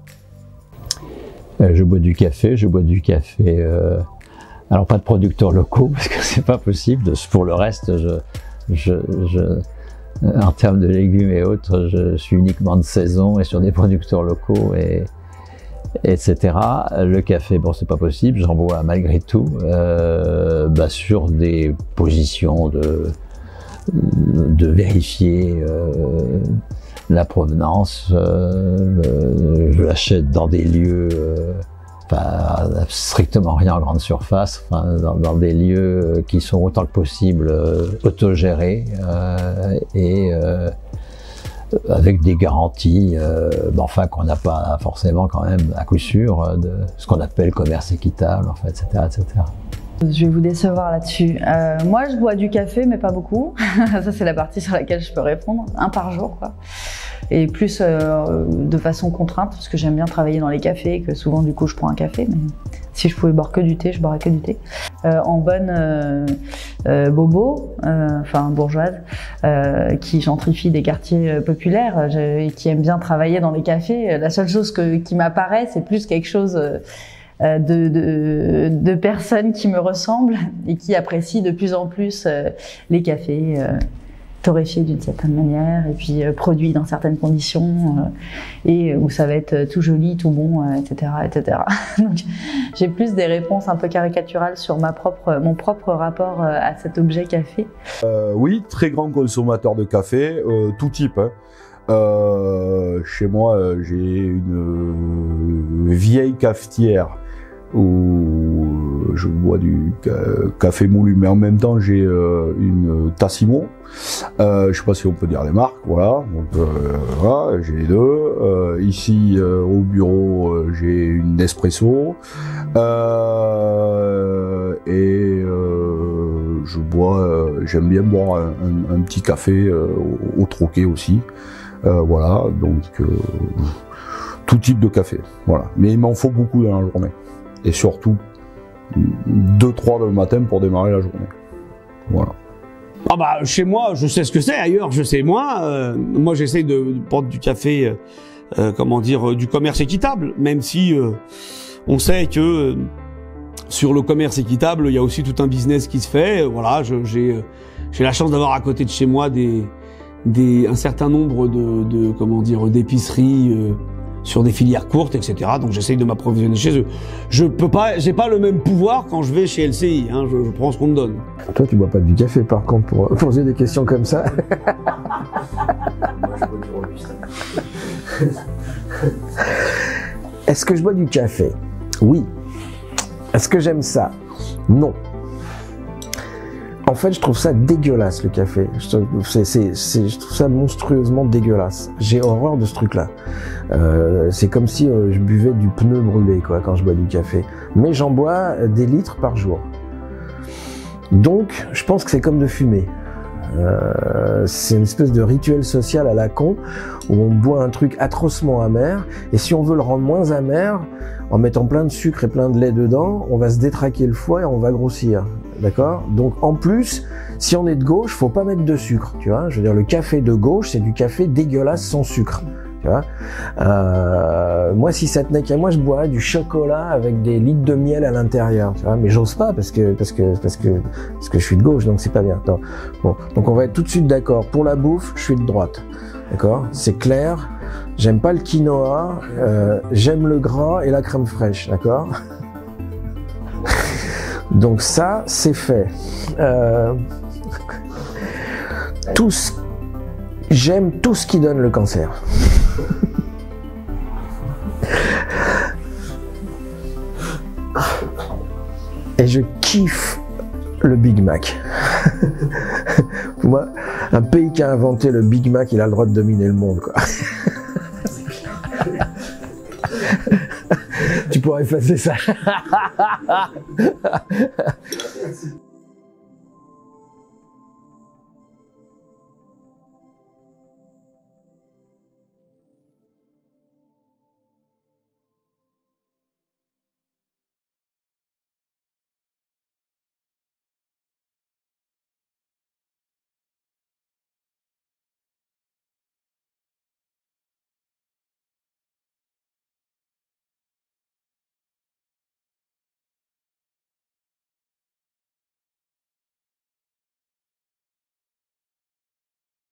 Je bois du café, alors pas de producteurs locaux, parce que c'est pas possible. Pour le reste, en termes de légumes et autres, je suis uniquement de saison et sur des producteurs locaux, etc. Le café, bon, c'est pas possible, j'en bois malgré tout, sur des positions de vérifier la provenance. Je l'achète dans des lieux, strictement rien en grande surface, dans des lieux qui sont autant que possible autogérés et avec des garanties, qu'on n'a pas forcément quand même à coup sûr, de ce qu'on appelle commerce équitable, etc., etc. Je vais vous décevoir là-dessus. Moi, je bois du café, mais pas beaucoup. Ça, c'est la partie sur laquelle je peux répondre. 1 par jour, quoi. Et plus de façon contrainte, parce que j'aime bien travailler dans les cafés, et que souvent, du coup, je prends un café. Mais si je pouvais boire que du thé, je boirais que du thé. En bonne bobo, bourgeoise, qui gentrifie des quartiers populaires et qui aime bien travailler dans les cafés. La seule chose qui m'apparaît, c'est plus quelque chose de personnes qui me ressemblent et qui apprécient de plus en plus les cafés torréfiés d'une certaine manière et puis produits dans certaines conditions et où ça va être tout joli, tout bon, etc., etc. Donc j'ai plus des réponses un peu caricaturales sur mon propre rapport à cet objet café. Oui, très grand consommateur de café, tout type. Chez moi, j'ai une vieille cafetière où je bois du café moulu, mais en même temps j'ai une Tassimo. Je sais pas si on peut dire les marques, voilà. Donc voilà, j'ai les deux. Ici au bureau, j'ai une Nespresso et je bois. J'aime bien boire un petit café au troquet aussi. Voilà, donc tout type de café. Voilà, mais il m'en faut beaucoup dans la journée. Et surtout 2-3 le matin pour démarrer la journée. Voilà. Chez moi, je sais ce que c'est. Ailleurs, je sais moins. Moi, j'essaye de prendre du café, du commerce équitable. Même si on sait que sur le commerce équitable, il y a aussi tout un business qui se fait. Voilà, j'ai la chance d'avoir à côté de chez moi un certain nombre d'épiceries sur des filières courtes, etc. Donc j'essaye de m'approvisionner chez eux. J'ai pas le même pouvoir quand je vais chez LCI, je prends ce qu'on me donne. Toi, tu bois pas du café par contre pour poser des questions comme ça. Est-ce que je bois du café? Oui. Est-ce que j'aime ça? Non. En fait, je trouve ça dégueulasse, le café. Je trouve ça monstrueusement dégueulasse. J'ai horreur de ce truc-là. C'est comme si je buvais du pneu brûlé, quoi, quand je bois du café. Mais j'en bois des litres par jour. Donc, je pense que c'est comme de fumer. C'est une espèce de rituel social à la con, où on boit un truc atrocement amer, et si on veut le rendre moins amer, en mettant plein de sucre et plein de lait dedans, on va se détraquer le foie et on va grossir. D'accord? Donc en plus, si on est de gauche, faut pas mettre de sucre, tu vois. Je veux dire, le café de gauche, c'est du café dégueulasse sans sucre. Tu vois, moi, si ça tenait qu'à moi, je boirais du chocolat avec des litres de miel à l'intérieur. Tu vois, mais j'ose pas parce que je suis de gauche, donc c'est pas bien. Non. Bon, donc on va être tout de suite d'accord. Pour la bouffe, je suis de droite. D'accord, c'est clair. J'aime pas le quinoa. J'aime le gras et la crème fraîche. D'accord. Donc ça, c'est fait. J'aime tout ce qui donne le cancer. Et je kiffe le Big Mac. Pour moi, un pays qui a inventé le Big Mac, il a le droit de dominer le monde, quoi. Tu pourrais effacer ça.